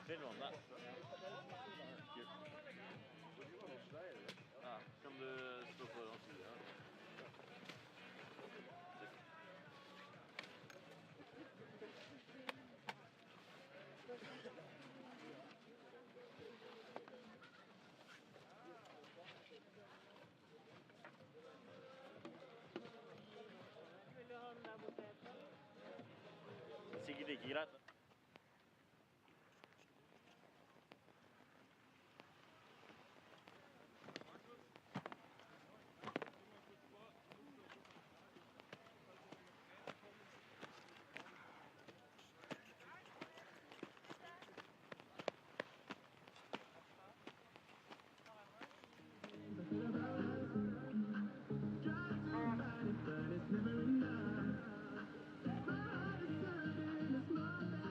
Filmer om det. Ja, kan du stå på den siden? Vill du ha den där borta? Sikkert ikke greit. But it's never enough. My heart is hurting, it's more than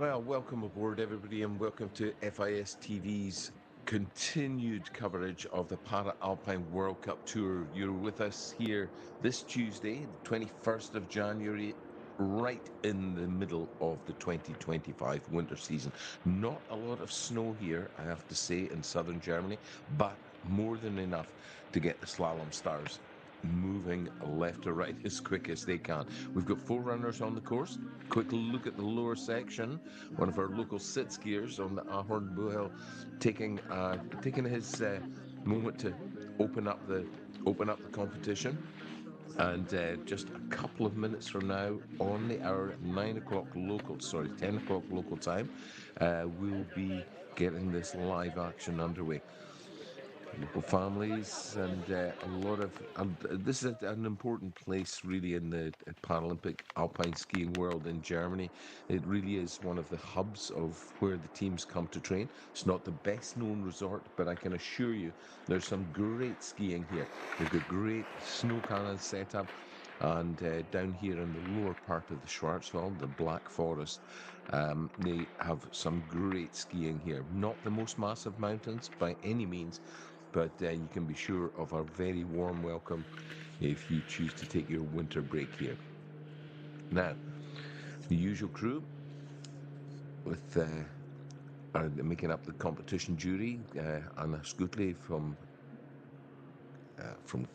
Well, welcome aboard, everybody, and welcome to FIS TV's continued coverage of the Para Alpine World Cup Tour. You're with us here this Tuesday, the 21st of January, right in the middle of the 2025 winter season. Not a lot of snow here, I have to say, in southern Germany, but more than enough to get the slalom stars moving left to right as quick as they can. We've got 4 runners on the course. Quick look at the lower section. One of our local sit skiers on the Ahorn Buhel taking his moment to open up the competition. And just a couple of minutes from now, on the hour at 10 o'clock local time, we'll be getting this live action underway. Local families and a lot of this is an important place really in the Paralympic alpine skiing world in Germany. It really is one of the hubs of where the teams come to train. It's not the best known resort, but I can assure you there's some great skiing here. They've got great snow cannon set up, and down here in the lower part of the Schwarzwald, the Black Forest, they have some great skiing here. Not the most massive mountains by any means, but you can be sure of a very warm welcome if you choose to take your winter break here. Now, the usual crew with making up the competition jury, Anna Skutli from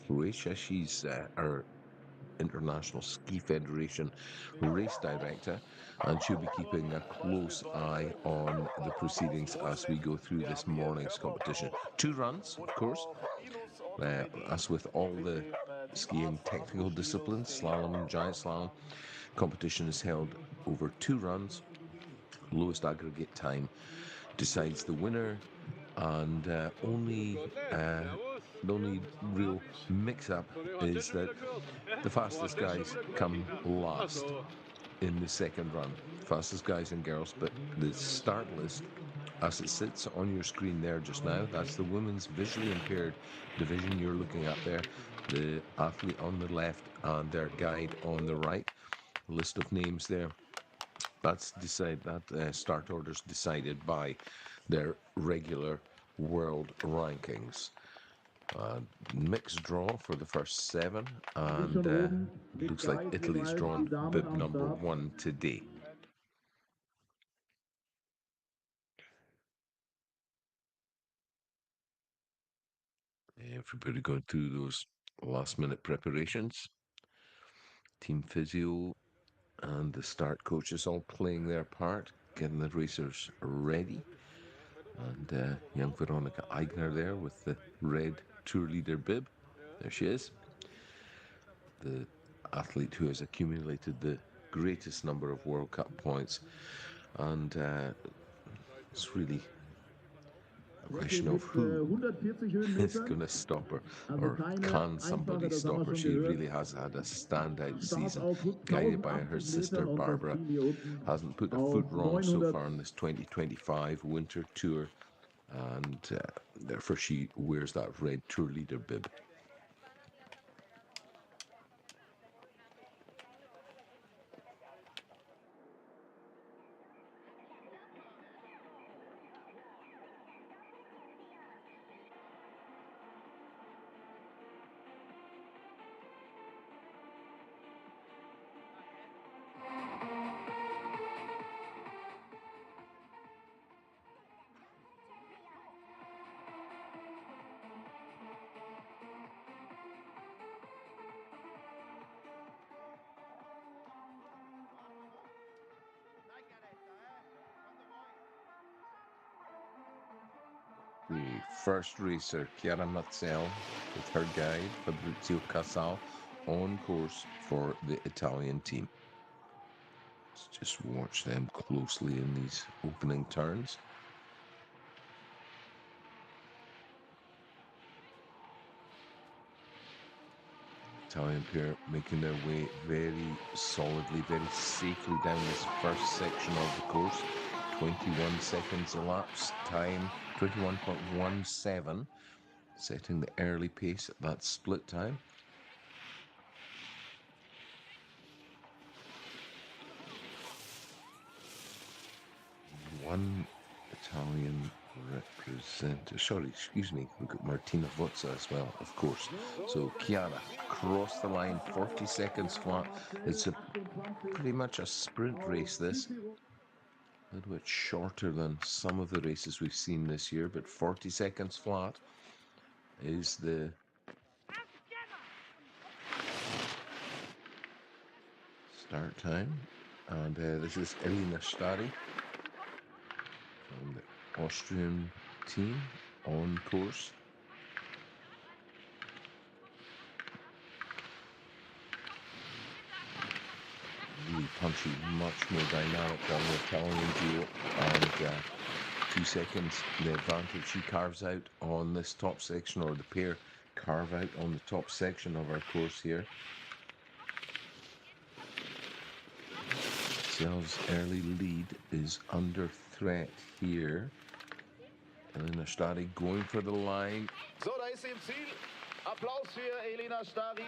Croatia. She's our International Ski Federation race director, and she'll be keeping a close eye on the proceedings as we go through this morning's competition. 2 runs, of course. As with all the skiing technical disciplines, slalom and giant slalom, competition is held over 2 runs. Lowest aggregate time decides the winner, and the only real mix-up is that the fastest guys come last in the second run. Fastest guys and girls, but the start list, as it sits on your screen there just now, that's the women's visually impaired division you're looking at there. The athlete on the left and their guide on the right. List of names there. That's start order's decided by their regular world rankings. Mixed draw for the first 7, and looks like Italy's drawn bib number 1 today. Everybody going through those last-minute preparations. Team physio and the start coaches all playing their part, getting the racers ready. And young Veronica Eigner there with the red tour leader bib. There she is. The athlete who has accumulated the greatest number of World Cup points. And it's really a question of who is going to stop her, or can somebody stop her. She really has had a standout season, guided by her sister Barbara. Hasn't put a foot wrong so far in this 2025 winter tour, and therefore she wears that red tour leader bib. The first racer, Chiara Mazzell, with her guide, Fabrizio Casal, on course for the Italian team. Let's just watch them closely in these opening turns. Italian pair making their way very solidly, very safely down this first section of the course. 21 seconds elapsed time, 21.17, setting the early pace at that split time. one Italian representative. Sorry, excuse me. We've got Martina Vozza as well, of course. So Chiara crossed the line, 40 seconds flat. It's pretty much a sprint race, this. A little bit shorter than some of the races we've seen this year, but 40 seconds flat is the start time. And this is Elina Stari from the Austrian team on course. Really punchy, much more dynamic than the Italian duo, and 2 seconds the advantage she carves out on this top section, or the pair carve out on the top section of our course here. Sells early lead is under threat here. Elina Stari going for the line. So, da ist sie im Ziel. Applaus für Elina Stari.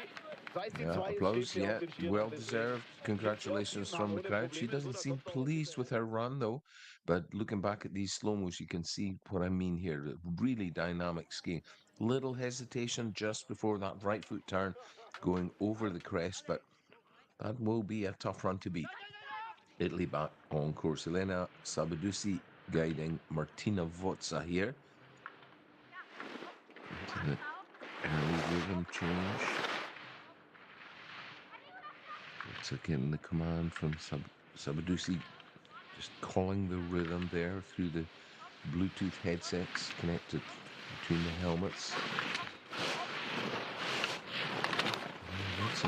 Yeah, applause, yeah, well deserved. Congratulations from the crowd. She doesn't seem pleased with her run though, but looking back at these slow-mos, you can see what I mean here. Really dynamic skiing. Little hesitation just before that right foot turn going over the crest, but that will be a tough run to beat. Italy back on course. Elena Sabadusi guiding Martina Vozza here. Into the early rhythm change. Vozza getting the command from Sabadusi, just calling the rhythm there through the Bluetooth headsets connected between the helmets.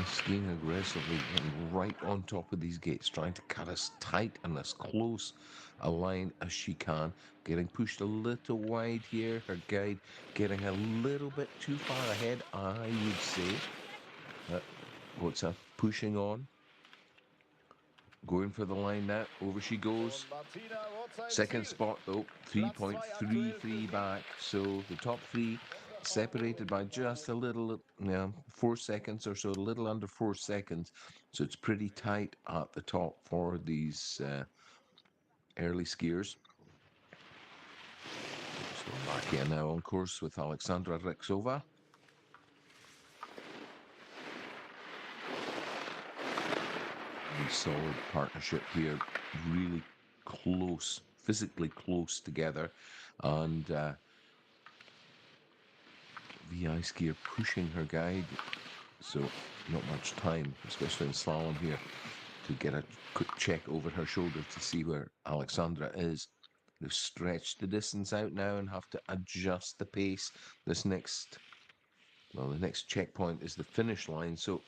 Skiing aggressively and right on top of these gates, trying to cut as tight and as close a line as she can. Getting pushed a little wide here. Her guide getting a little bit too far ahead, I would say. Vozza pushing on. Going for the line now. Over she goes. Second spot though, 3.33 back. So the top three separated by just a little, 4 seconds or so, a little under 4 seconds. So it's pretty tight at the top for these early skiers. Slovakia now on course with Alexandra Rexova. Really solid partnership here, really close, physically close together, and VI skier pushing her guide, so not much time, especially in slalom here, to get a quick check over her shoulder to see where Alexandra is. They've stretched the distance out now and have to adjust the pace. The next checkpoint is the finish line, so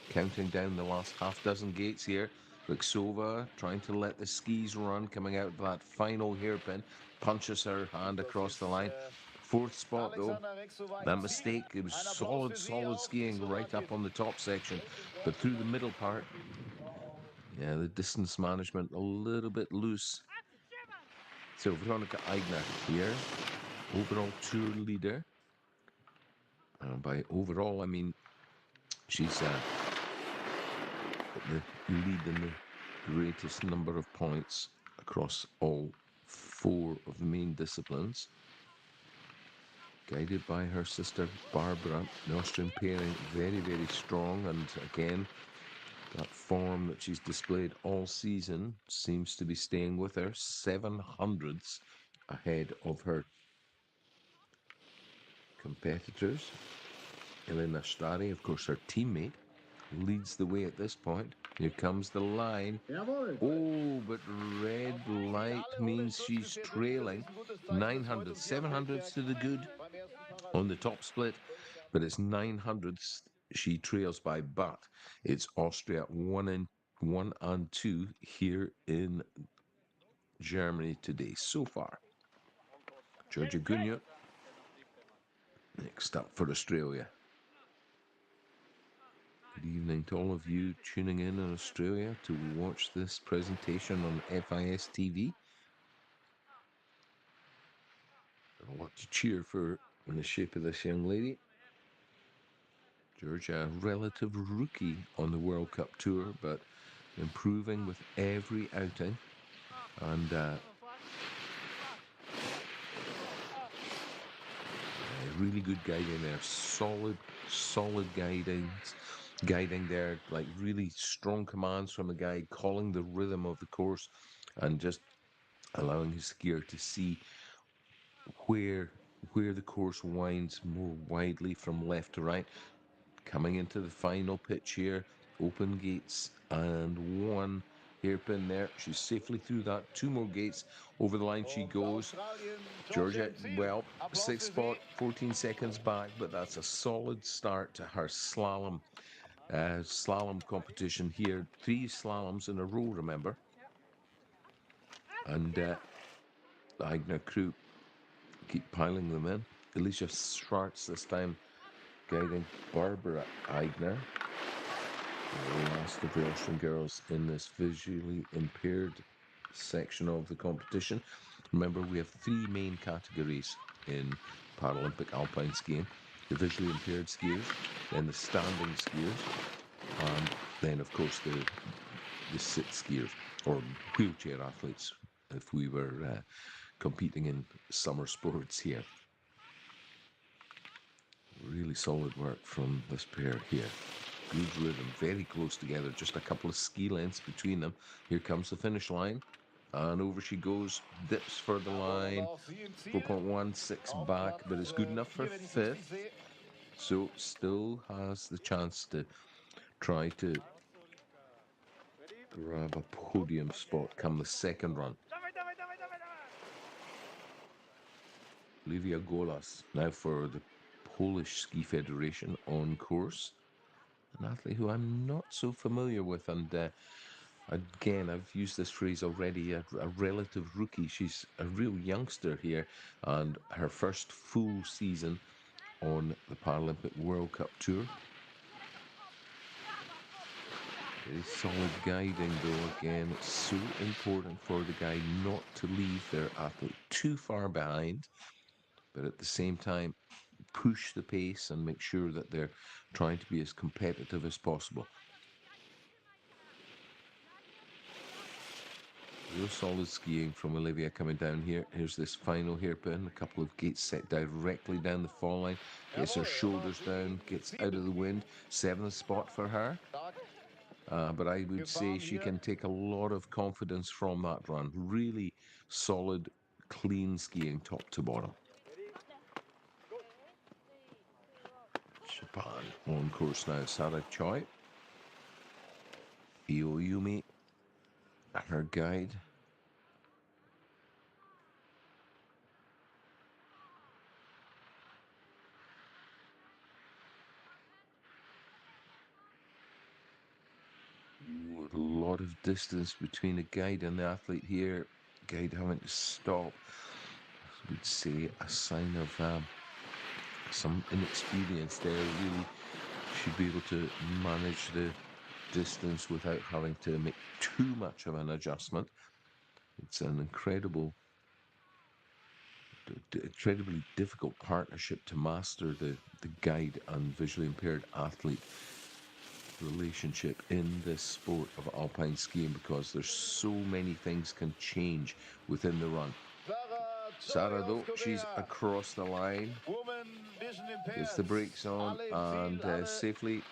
counting down the last half dozen gates here. Rexova trying to let the skis run, coming out of that final hairpin, punches her hand across the line. Fourth spot though, that mistake, it was solid skiing right up on the top section, but through the middle part, yeah, the distance management a little bit loose. So Veronika Eigner here, overall tour leader. By overall, I mean she's got the lead in the greatest number of points across all 4 of the main disciplines. Guided by her sister Barbara, the Austrian pairing very, very strong, and again, that form that she's displayed all season seems to be staying with her. 700ths ahead of her competitors. Elina Stari, of course, her teammate, leads the way at this point. Here comes the line. Oh, but red light means she's trailing. 900, 700ths to the good on the top split, but it's 900ths she trails by, but it's Austria 1 and 2 here in Germany today so far. Georgia Gunya next up for Australia. Good evening to all of you tuning in Australia to watch this presentation on FIS TV. A lot to cheer for in the shape of this young lady. Georgia, a relative rookie on the World Cup Tour, but improving with every outing. And really good guiding there. Solid guiding there, like really strong commands from the guide, calling the rhythm of the course and just allowing his skier to see where the course winds more widely from left to right. Coming into the final pitch here, open gates and one hairpin there. She's safely through that. Two more gates. Over the line she goes. Georgia, well, 6th spot, 14 seconds back, but that's a solid start to her slalom competition here. 3 slaloms in a row, remember. And the Eigner crew keep piling them in. Alicia Schwartz this time guiding Barbara Eigner, the last of the Austrian girls in this visually impaired section of the competition. Remember, we have 3 main categories in Paralympic alpine skiing: the visually impaired skiers, then the standing skiers, and then of course the sit skiers, or wheelchair athletes if we were competing in summer sports here. Really solid work from this pair here. Good rhythm, very close together, just a couple of ski lengths between them. Here comes the finish line, and over she goes, dips for the line, 4.16 back, but it's good enough for 5th, so still has the chance to try to grab a podium spot come the second run. Livia Golas now for the Polish Ski Federation on course. An athlete who I'm not so familiar with, and again, I've used this phrase already, a relative rookie. She's a real youngster here, and her first full season on the Paralympic World Cup Tour. Very solid guiding though. Again, it's so important for the guide not to leave their athlete too far behind, but at the same time push the pace and make sure that they're trying to be as competitive as possible. Real solid skiing from Olivia coming down here. Here's this final hairpin, a couple of gates set directly down the fall line. Gets her shoulders down, gets out of the wind. 7th spot for her. But I would say she can take a lot of confidence from that run. Really solid, clean skiing top to bottom. Japan on course now. Sarah Choi, Ioyumi, her guide. A lot of distance between the guide and the athlete here. Guide having to stop. I would say a sign of some inexperience there. Really should be able to manage the distance without having to make too much of an adjustment. It's an incredibly difficult partnership to master, the guide and visually impaired athlete relationship in this sport of alpine skiing, because there's so many things can change within the run. Sarah, though, she's across the line, gets the brakes on, and safely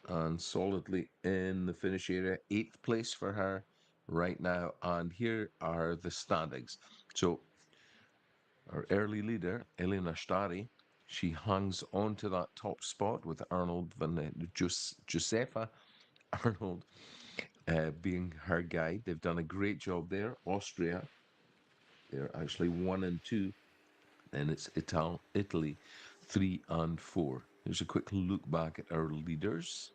and solidly in the finish area. 8th place for her right now, and here are the standings. So our early leader, Elena Stari, she hangs on to that top spot with Josefa Arnold being her guide. They've done a great job there. Austria, they're actually 1 and 2. Then it's Italy, 3 and 4. Here's a quick look back at our leaders.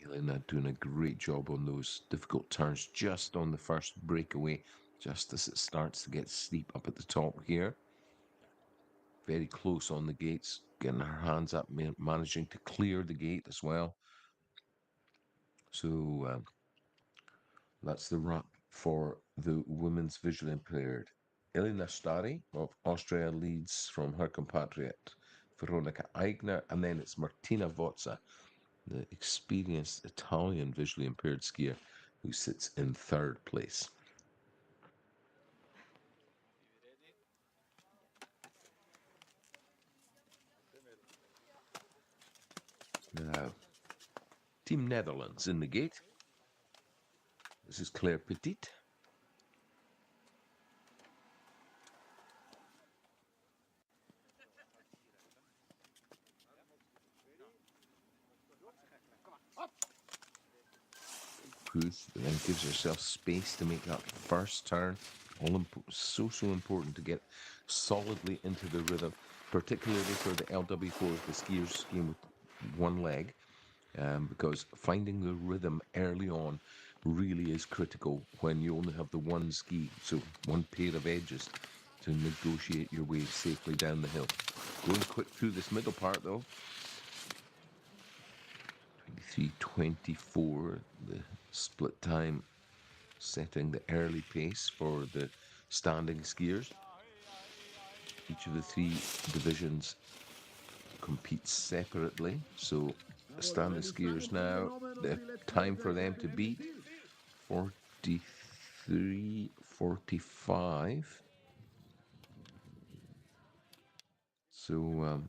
Elena doing a great job on those difficult turns just on the first breakaway, just as it starts to get steep up at the top here. Very close on the gates, getting her hands up, managing to clear the gate as well. So that's the wrap for the women's visually impaired. Elena Stari of Austria leads from her compatriot Veronika Eigner, and then it's Martina Votza, the experienced Italian visually impaired skier who sits in third place. Now, Team Netherlands in the gate. This is Claire Petit. Cruz then gives herself space to make that first turn. So important to get solidly into the rhythm, particularly for the LW4, the skiers skiing with one leg, because finding the rhythm early on really is critical when you only have the one ski, so one pair of edges to negotiate your way safely down the hill. Going quick through this middle part though. 23:24, the split time setting the early pace for the standing skiers. Each of the three divisions competes separately, so the standing skiers now, the time for them to beat 43:45. So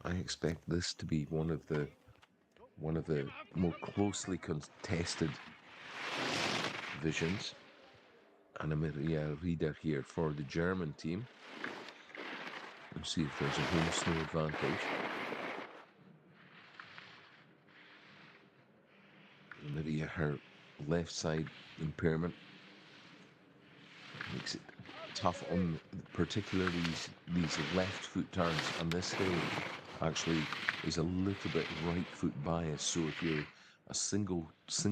I expect this to be one of the more closely contested divisions. Anna-Maria Rieder here for the German team. Let's see if there's a home snow advantage. Maria, her left side impairment makes it tough on particularly these left foot turns, and this hill actually is a little bit right foot bias. So if you're a single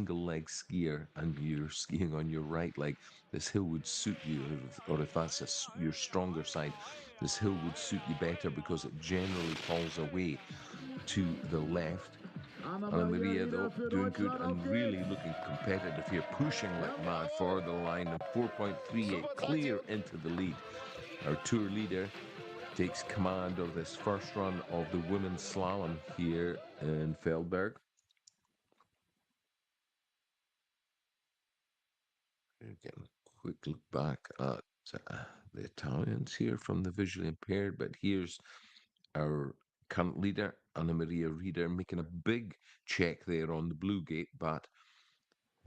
leg skier and you're skiing on your right leg, this hill would suit you, or if that's your stronger side, this hill would suit you better because it generally falls away to the left. Anna-Maria, though, doing good and really looking competitive here, pushing like mad for the line, and 4.38 clear into the lead. Our tour leader takes command of this first run of the women's slalom here in Feldberg. Getting a quick look back at the Italians here from the visually impaired, but here's our current leader, Anna-Maria Rieder, making a big check there on the blue gate, but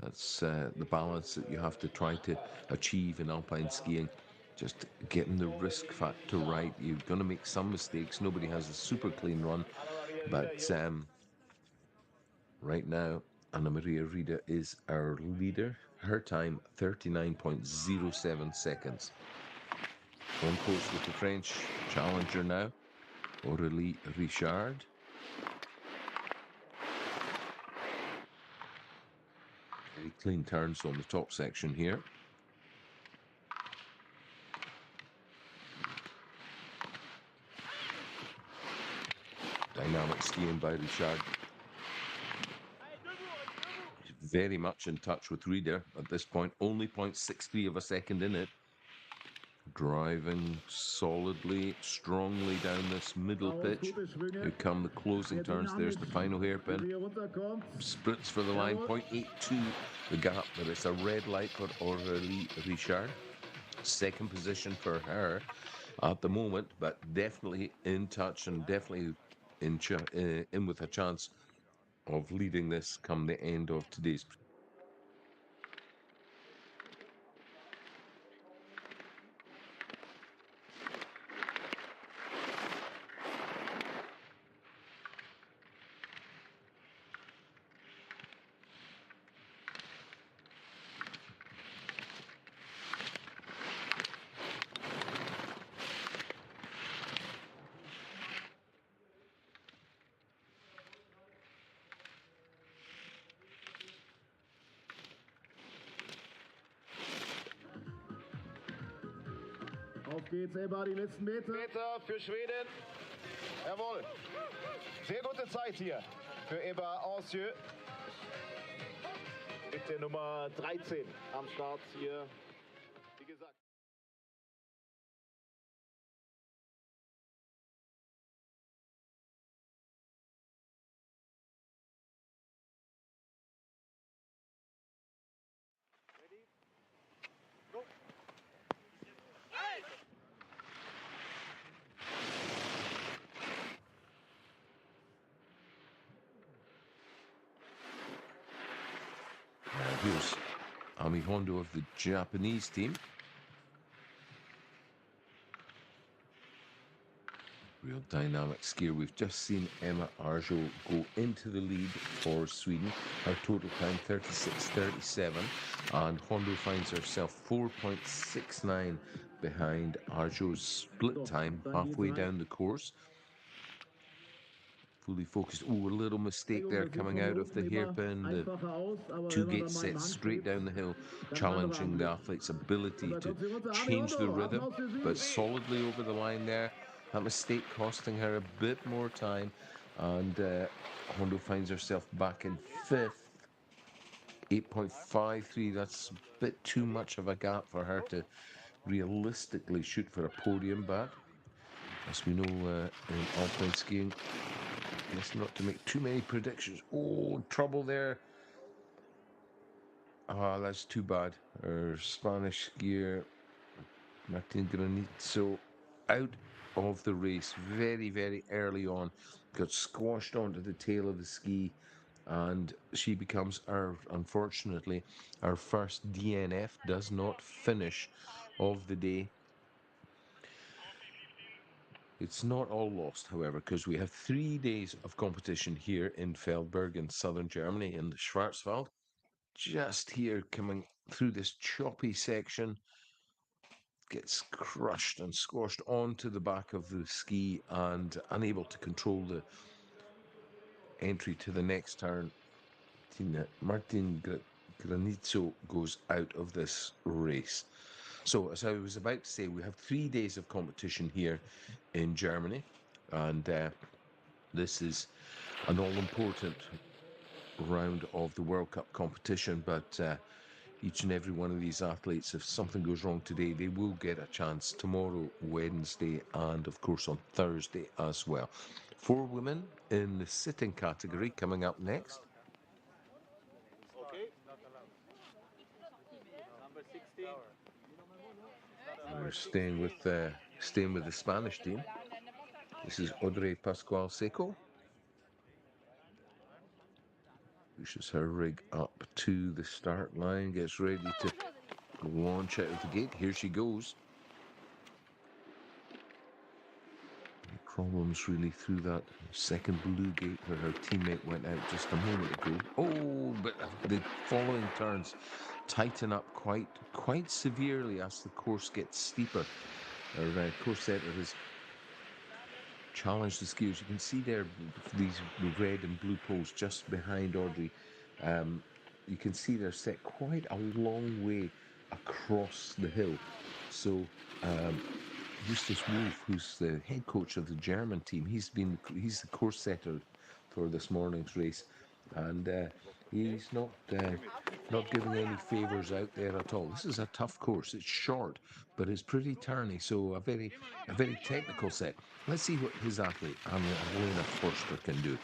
that's the balance that you have to try to achieve in alpine skiing. Just getting the risk factor right. You're going to make some mistakes. Nobody has a super clean run, but right now, Anna-Maria Rieder is our leader. Her time, 39.07 seconds. On course with the French challenger now, Aurélie Richard. Very clean turns on the top section here. Dynamic skiing by Richard. Very much in touch with Rieder at this point. Only 0.63 of a second in it. Driving solidly, strongly down this middle pitch. Here come the closing turns. There's the final hairpin. Sprints for the line, 0.82 the gap, but it's a red light for Aurélie Richard. Second position for her at the moment, but definitely in touch and definitely in with a chance of leading this come the end of today's. Auf geht's, Ebba, die letzten Meter. Meter für Schweden. Jawohl. Sehr gute Zeit hier für Ebba Ancieux. Mit der Nummer 13 am Start hier. Wie gesagt. Ami Hondo of the Japanese team. Real dynamic skier. We've just seen Emma Arjo go into the lead for Sweden. Her total time 36.37, and Hondo finds herself 4.69 behind Arjo's split time halfway down the course. Fully focused. Oh, a little mistake there coming out of the hairpin. The two gates set straight down the hill, challenging the athlete's ability to change the rhythm, but solidly over the line there. That mistake costing her a bit more time, and Hondo finds herself back in fifth. 8.53, that's a bit too much of a gap for her to realistically shoot for a podium, but as we know in Alpine skiing, best not to make too many predictions. Oh, trouble there. Ah, that's too bad. Our Spanish skier, Martin Granizzo, out of the race very, very early on. Got squashed onto the tail of the ski, and she becomes unfortunately, our first DNF. Does not finish of the day. It's not all lost, however, because we have 3 days of competition here in Feldberg in southern Germany in the Schwarzwald. Just here coming through this choppy section, gets crushed and squashed onto the back of the ski and unable to control the entry to the next turn. Martin Granizzo goes out of this race. So, as I was about to say, we have 3 days of competition here in Germany, and this is an all-important round of the World Cup competition, but each and every one of these athletes, if something goes wrong today, they will get a chance tomorrow, Wednesday, and of course on Thursday as well. 4 women in the sitting category coming up next. Okay. Number 16. We're staying with the Spanish team. This is Audrey Pascual Seco. Pushes her rig up to the start line, gets ready to launch out of the gate. Here she goes. Problems really through that second blue gate where her teammate went out just a moment ago. Oh, but the following turns tighten up quite severely as the course gets steeper. Our course setter has challenged the skiers. You can see there these red and blue poles just behind Audrey. You can see they're set quite a long way across the hill. So Justus Wolf, who's the head coach of the German team, he's the course setter for this morning's race, and he's not giving any favors out there at all. This is a tough course. It's short, but it's pretty turny, so a very technical set. Let's see what his athlete, Annalena Forster, can do.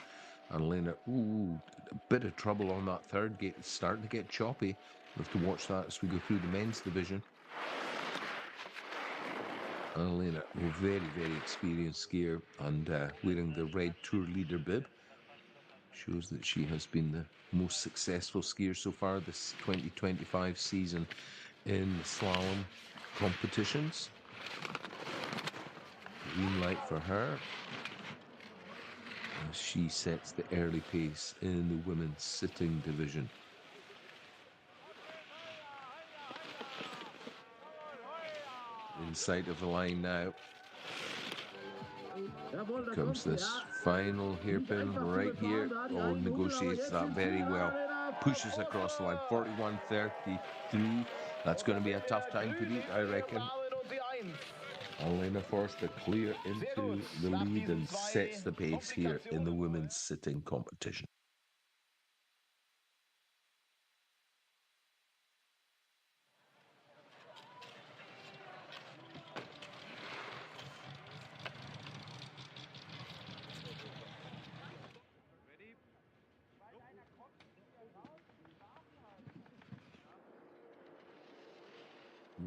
Annalena, a bit of trouble on that third gate. It's starting to get choppy. We'll have to watch that as we go through the men's division. Annalena, a very experienced skier, and wearing the red tour leader bib. Shows that she has been the most successful skier so far this 2025 season in the slalom competitions. Green light for her as she sets the early pace in the women's sitting division. In sight of the line now. Here comes this final hairpin right here. Oh, negotiates that very well. Pushes across the line. 41.33. That's going to be a tough time to beat, I reckon. Annalena Forster clear into the lead and sets the pace here in the women's sitting competition.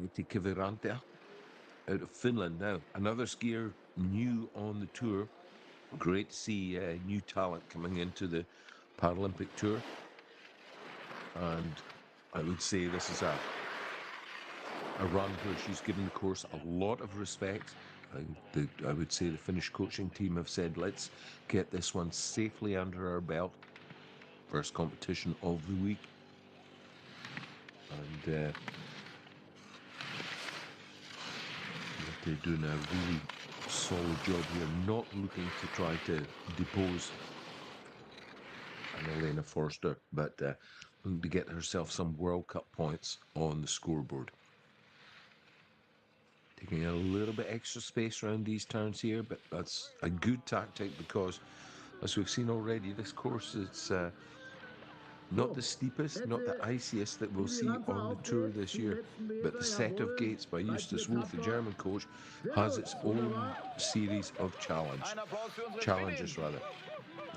Matti Kiviranta out of Finland now. Another skier new on the tour. Great to see new talent coming into the Paralympic Tour. And I would say this is a run where she's given the course a lot of respect. I would say the Finnish coaching team have said, let's get this one safely under our belt. First competition of the week. And they're doing a really solid job here, not looking to try to depose Anna-Lena Forster, but looking to get herself some World Cup points on the scoreboard. Taking a little bit extra space around these turns here, but that's a good tactic because, as we've seen already, this course is not the steepest, not the iciest that we'll see on the Tour this year, but the set of gates by Justus Wolf, the German coach, has its own series of challenges.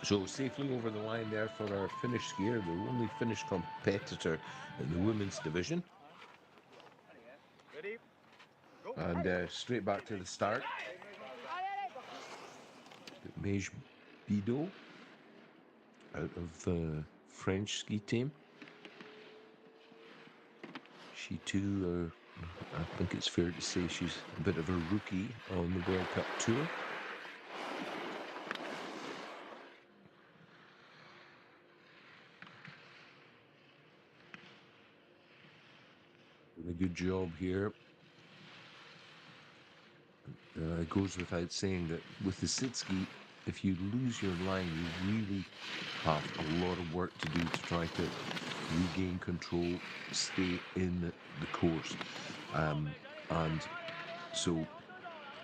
So safely over the line there for our Finnish skier, the only Finnish competitor in the women's division. And straight back to the start. Mej Bidot out of the French ski team. She too, I think it's fair to say she's a bit of a rookie on the World Cup Tour. A good job here. It goes without saying that with the sit ski, if you lose your line, you really have a lot of work to do to try to regain control, stay in the course. And so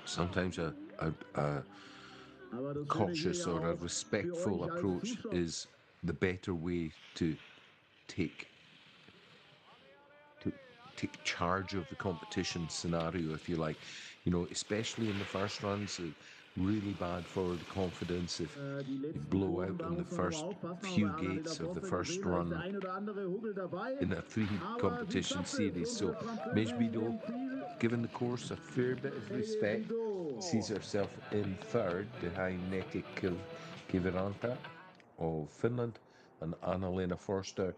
sometimes a cautious or a respectful approach is the better way to take charge of the competition scenario, if you like. You know, especially in the first runs, really bad for the confidence if you blow out on the first few gates of the first run in a 3 competition series. So Mej Bidot, given the course a fair bit of respect, sees herself in third behind Neti Kiviranta of Finland, and Anna-Lena Forster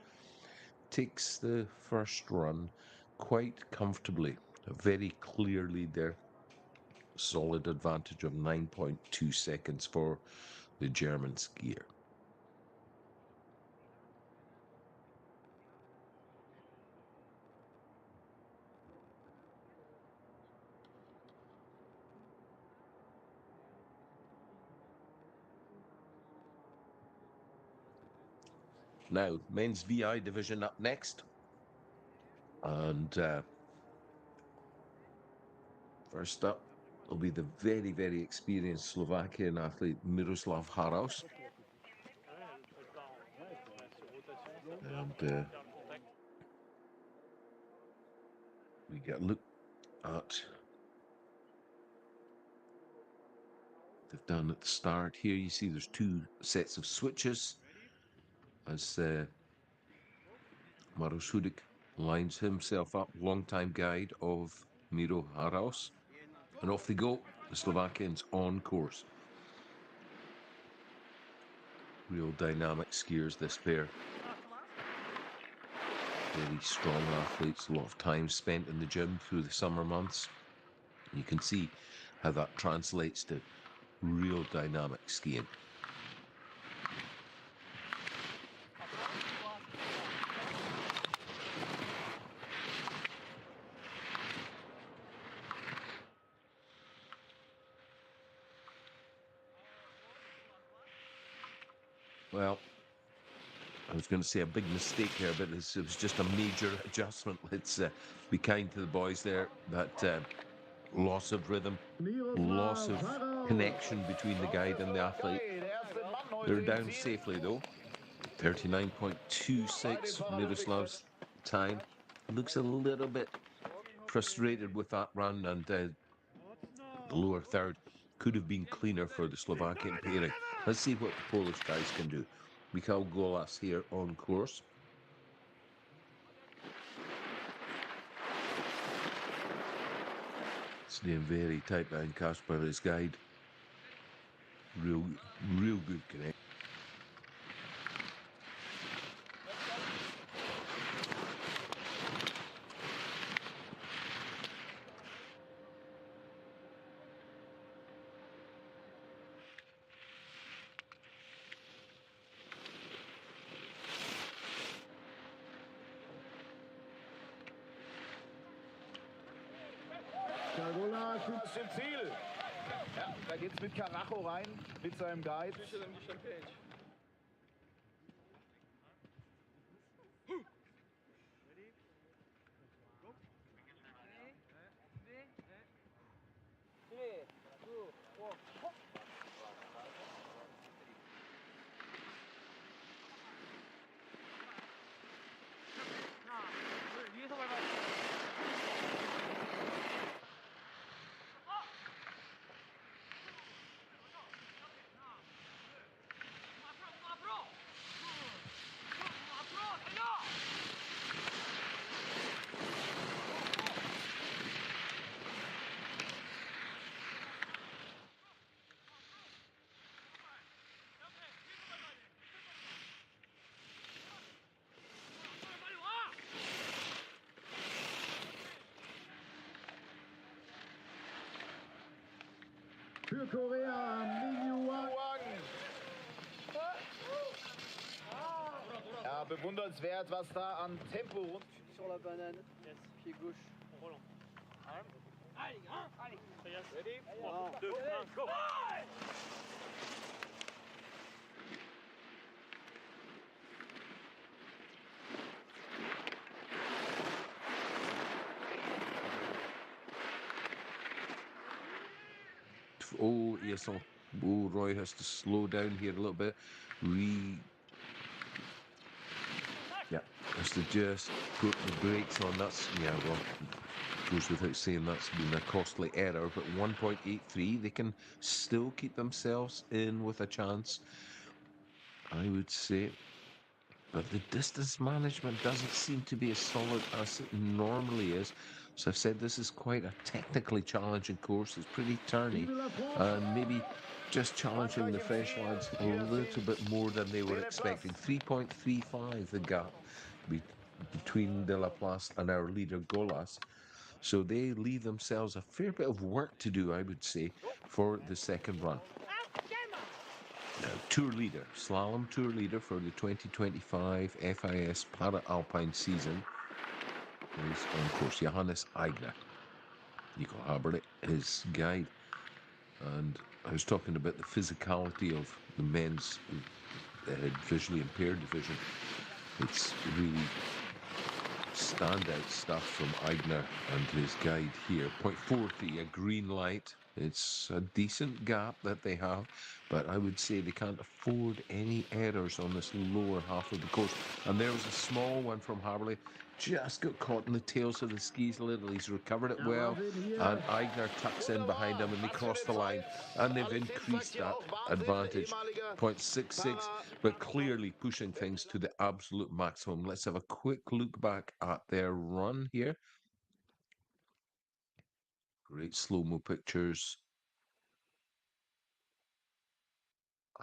takes the first run quite comfortably. Very clearly there. Solid advantage of 9.2 seconds for the German skier. Now, men's VI division up next. And first up will be the very, very experienced Slovakian athlete Miroslav Haraus. And we get a look at they've done at the start here. You see there's 2 sets of switches as Maros Hudik lines himself up, long-time guide of Miro Haraus. And off they go, the Slovakians on course. Real dynamic skiers, this pair. Very strong athletes, a lot of time spent in the gym through the summer months. You can see how that translates to real dynamic skiing. Well, I was going to say a big mistake here, but it was just a major adjustment. Let's be kind to the boys there. That loss of rhythm, loss of connection between the guide and the athlete. They're down safely though. 39.26 Miroslav's time. Looks a little bit frustrated with that run, and the lower third could have been cleaner for the Slovakian pairing. Let's see what the Polish guys can do. Michał Golas here on course. Staying very tight behind Kasper, his guide. Real good connect. Michael Golas ist im Ziel. Ja, da geht's mit Karacho rein, mit seinem Guide. Für Korea, Min Wang. Ja, bewundernswert, was da an Tempo. Sur la banane. Yes. Pied gauche. On relance. Allez, allez. Ready? One, 2, 1, go! Oh, yes. Oh, Roy has to slow down here a little bit. Yeah, has to just put the brakes on. That's, yeah, well, goes without saying that's been a costly error, but 1.83, they can still keep themselves in with a chance, I would say. But the distance management doesn't seem to be as solid as it normally is. So I've said this is quite a technically challenging course. It's pretty turny, and maybe just challenging the French lads a little bit more than they were expecting. 3.35 the gap between De La Place and our leader Golas. So they leave themselves a fair bit of work to do, I would say, for the second run. Tour leader, slalom tour leader for the 2025 FIS Para Alpine season is, of course, Johannes Aigner. Nico Haberle, his guide. And I was talking about the physicality of the men's visually impaired division. It's really standout stuff from Aigner and his guide here. 0.43, a green light. It's a decent gap that they have, but I would say they can't afford any errors on this lower half of the course. And there was a small one from Haberle, just got caught in the tails of the skis a little. He's recovered it well, and Aigner tucks in behind him, and they cross the line, and they've increased that advantage. 0.66, but clearly pushing things to the absolute maximum. Let's have a quick look back at their run here. Great slow-mo pictures.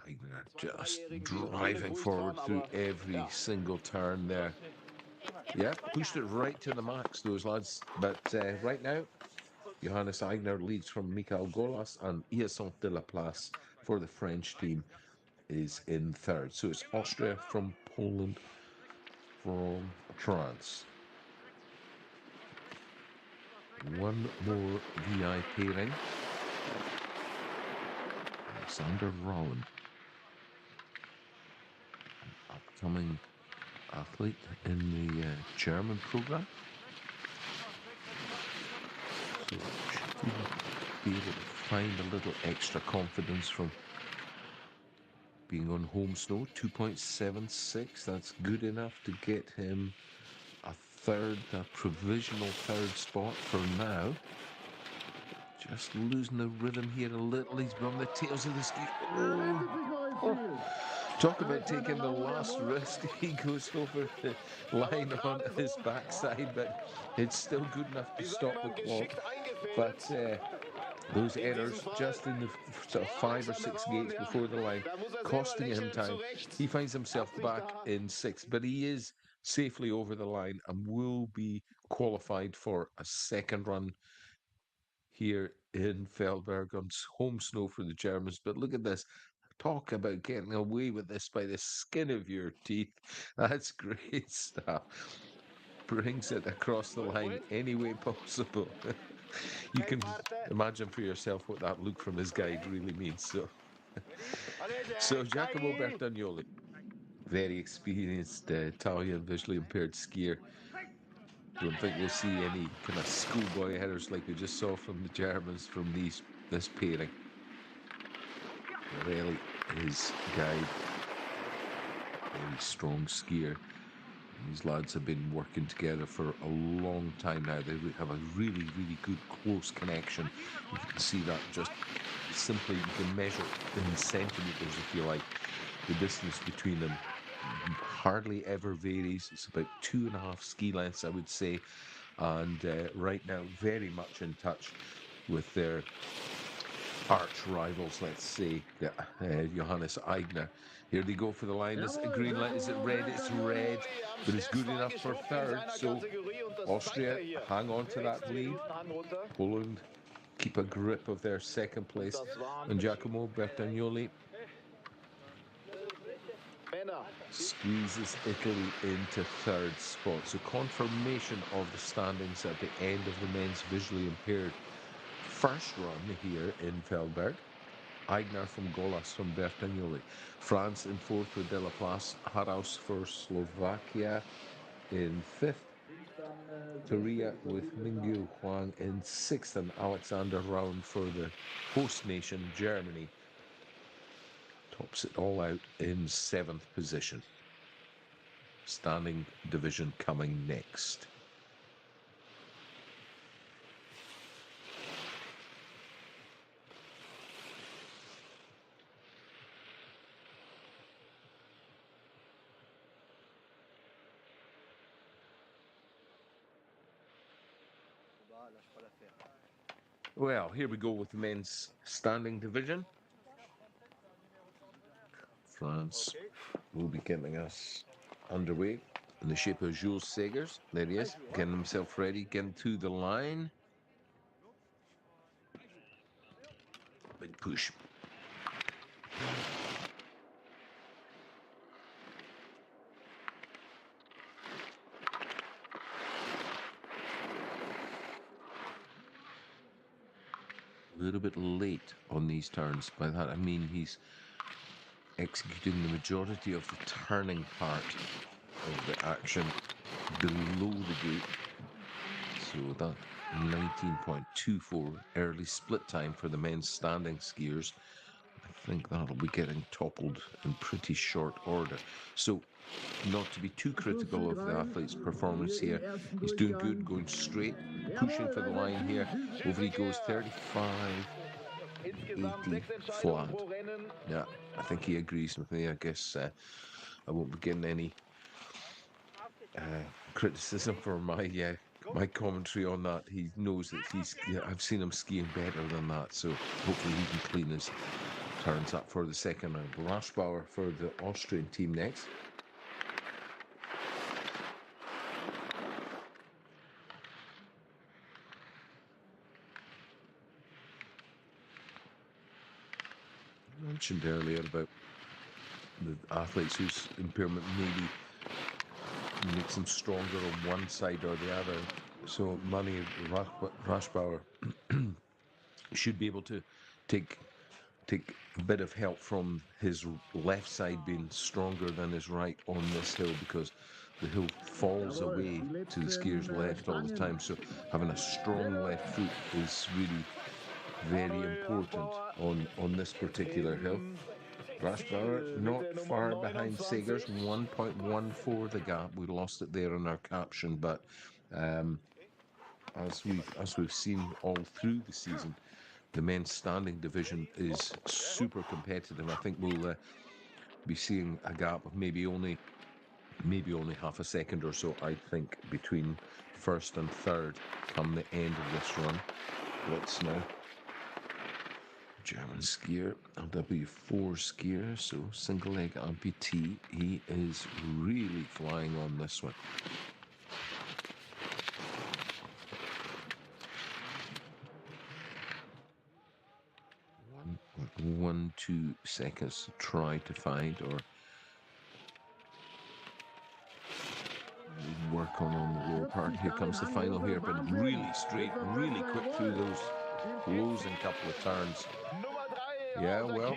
Aigner just driving forward through every single turn there. Yeah, pushed it right to the max, those lads. But right now, Johannes Aigner leads from Michael Golas, and Hyacinthe de la Place for the French team is in third. So it's Austria from Poland, from France. One more VI pairing. Alexander Rowan, an upcoming athlete in the German program. So should be able to find a little extra confidence from being on home snow. 2.76, that's good enough to get him a provisional third spot for now. Just losing the rhythm here a little. He's on the tails of the ski. Oh. Talk about taking the last risk. He goes over the line on his backside, but it's still good enough to stop the clock. But those errors just in the sort of 5 or 6 gates before the line, costing him time. He finds himself back in 6th, but he is safely over the line and will be qualified for a second run here in Feldberg on home snow for the Germans. But look at this. Talk about getting away with this by the skin of your teeth. That's great stuff. Brings it across the line any way possible. You can imagine for yourself what that look from his guide really means. So Giacomo Bertagnoli, very experienced Italian visually impaired skier. Don't think we'll see any kind of schoolboy headers like we just saw from the Germans from this pairing. Really, his guide, very strong skier. These lads have been working together for a long time now. They have a really, really good close connection. You can see that just simply, you can measure in centimetres, if you like, the distance between them. Hardly ever varies. It's about 2.5 ski lengths, I would say. And right now, very much in touch with their arch rivals, let's say, Johannes Aigner. Here they go for the line. Is it a green light? Is it red? It's red, but it's good enough for third. So Austria hang on to that lead. Poland keep a grip of their second place. And Giacomo Bertagnoli squeezes Italy into third spot. So confirmation of the standings at the end of the men's visually impaired first run here in Feldberg. Aigner from Golas from Bertagnoli. France in fourth with De La Place. Haraus for Slovakia in fifth. Toria with Mingyu Huang in sixth. And Alexander Raun for the host nation, Germany, tops it all out in seventh position. Standing division coming next. Well, here we go with the men's standing division. France will be getting us underway in the shape of Jules Segers. There he is, getting himself ready, getting to the line. Big push. A little bit late on these turns. By that I mean he's executing the majority of the turning part of the action below the gate. So that 19.24 early split time for the men's standing skiers. I think that'll be getting toppled in pretty short order. So not to be too critical of the athlete's performance here. He's doing good, going straight, pushing for the line here. Over he goes, 35.80 flat. Yeah, I think he agrees with me. I guess I won't be getting any criticism for my commentary on that. He knows that I've seen him skiing better than that, so hopefully he can clean his turns up for the second round. Raschbauer for the Austrian team next. I mentioned earlier about the athletes whose impairment maybe makes them stronger on one side or the other. So Mani Raschbauer should be able to take a bit of help from his left side being stronger than his right on this hill, because the hill falls away to the skier's left all the time. So having a strong left foot is really very important on this particular hill. Raschbauer not far behind Segers, 1.14 the gap. We lost it there in our caption, but as we've seen all through the season, the men's standing division is super competitive. I think we'll be seeing a gap of maybe only half a second or so, I think, between first and third come the end of this run. Let's now. German skier, LW4 skier, so single leg amputee. He is really flying on this one. 1.12 seconds to try to find or work back on the lower part. Here comes the final here, but really straight, really quick through those closing couple of turns. Yeah, well,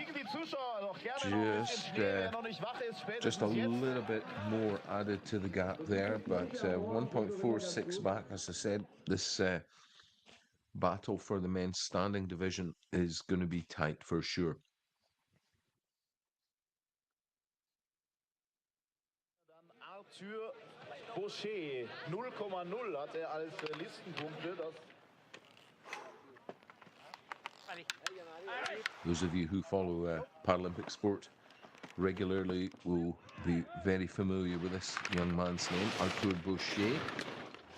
just a little bit more added to the gap there, but 1.46 back. As I said, this battle for the men's standing division is going to be tight for sure. Arthur Boucher, 0,0 hat als Listenpunkte. Those of you who follow Paralympic sport regularly will be very familiar with this young man's name, Arthur Boucher,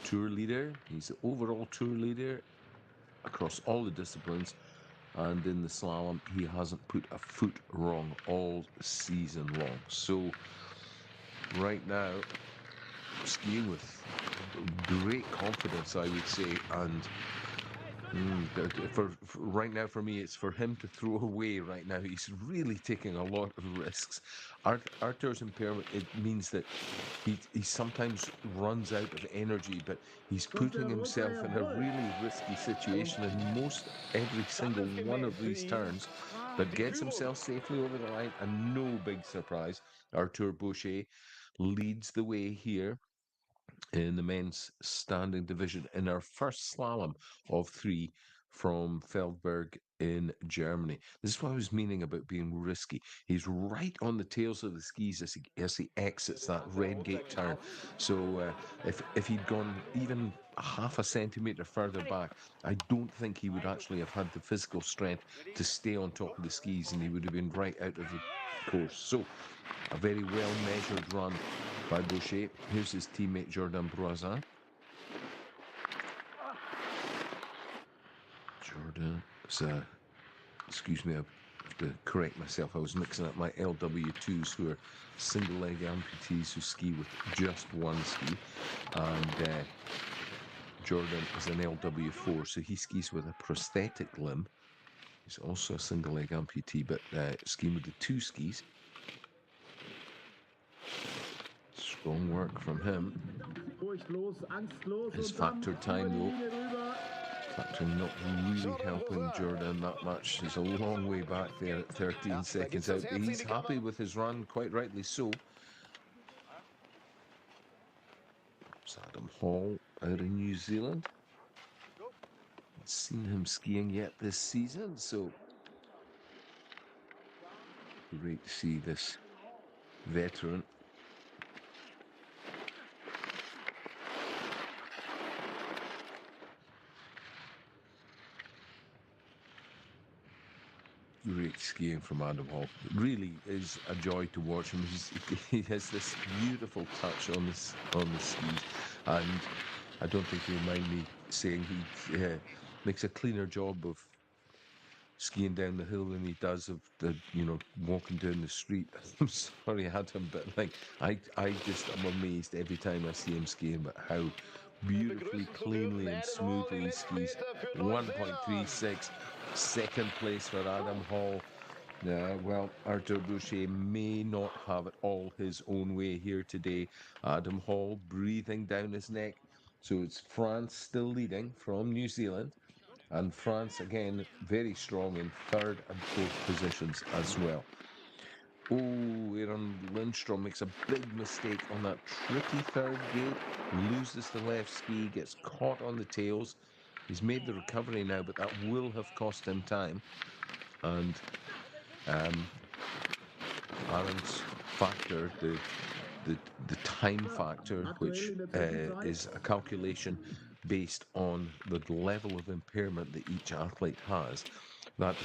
tour leader. He's the overall tour leader across all the disciplines, and in the slalom he hasn't put a foot wrong all season long. So right now, skiing with great confidence, I would say, and for right now, for me, it's for him to throw away right now. He's really taking a lot of risks. Arthur's impairment, it means that he sometimes runs out of energy, but he's putting himself in a really risky situation in every single one of these turns, but gets himself safely over the line, and no big surprise, Arthur Boucher leads the way here in the men's standing division in our first slalom of 3 from Feldberg in Germany. This is what I was meaning about being risky. He's right on the tails of the skis as he exits that red gate turn. So if he'd gone even half a centimetre further back, I don't think he would actually have had the physical strength to stay on top of the skis, and he would have been right out of the course. So a very well measured run by Boucher. Here's his teammate Jordan Broisin. Jordan is excuse me, I have to correct myself. I was mixing up my LW2s, who are single leg amputees who ski with just one ski, and Jordan is an LW4, so he skis with a prosthetic limb. He's also a single leg amputee, but skiing with the 2 skis. Strong work from him. His factor time, though, factor not really helping Jordan that much. He's a long way back there at 13 seconds out, but he's happy with his run, quite rightly so. It's Adam Hall out in New Zealand. Not seen him skiing yet this season, so great to see this veteran. Great skiing from Adam Hall. It really is a joy to watch him. He has this beautiful touch on the skis, and I don't think he'll mind me saying he makes a cleaner job of skiing down the hill than he does of the walking down the street. I'm sorry, Adam, but like I just am amazed every time I see him skiing, but how beautifully, cleanly and smoothly he skis. 1.36, second place for Adam Hall. Well, Arthur Boucher may not have it all his own way here today. Adam Hall breathing down his neck. So it's France still leading from New Zealand, and France again very strong in 3rd and 4th positions as well. Oh, Aaron Lindstrom makes a big mistake on that tricky 3rd gate, loses the left ski, gets caught on the tails. He's made the recovery now, but that will have cost him time. And Aaron's factor, the time factor, which is a calculation based on the level of impairment that each athlete has, that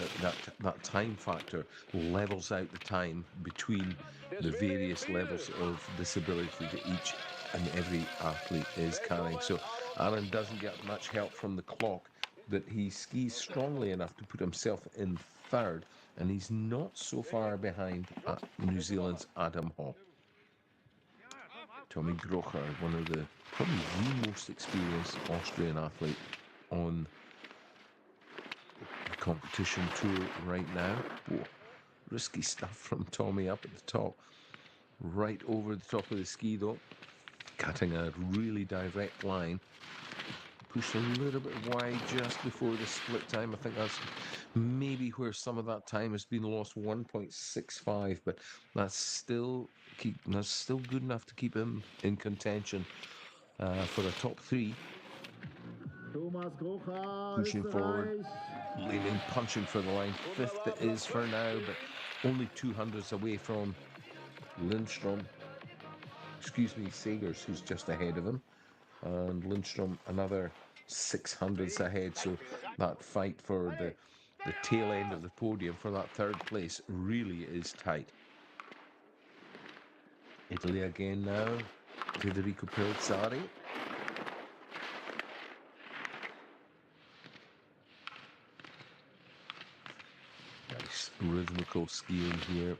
time factor levels out the time between the various levels of disability that each and every athlete is carrying. So Aaron doesn't get much help from the clock, but he skis strongly enough to put himself in 3rd, and he's not so far behind New Zealand's Adam Hall. Tommy Grocher, one of probably the most experienced Austrian athlete on the competition tour right now. Whoa, risky stuff from Tommy up at the top. Right over the top of the ski though. cutting a really direct line. Pushed a little bit wide just before the split time. I think that's maybe where some of that time has been lost, 1.65, but that's still good enough to keep him in contention for a top three. Pushing forward, leaning, punching for the line. Fifth it is for now, but only 200s away from Sagers, who's just ahead of him. And Lindstrom another 600s ahead, so that fight for the tail end of the podium for that third place really is tight. Italy again now, Federico Pellizzari. Nice rhythmical skiing here.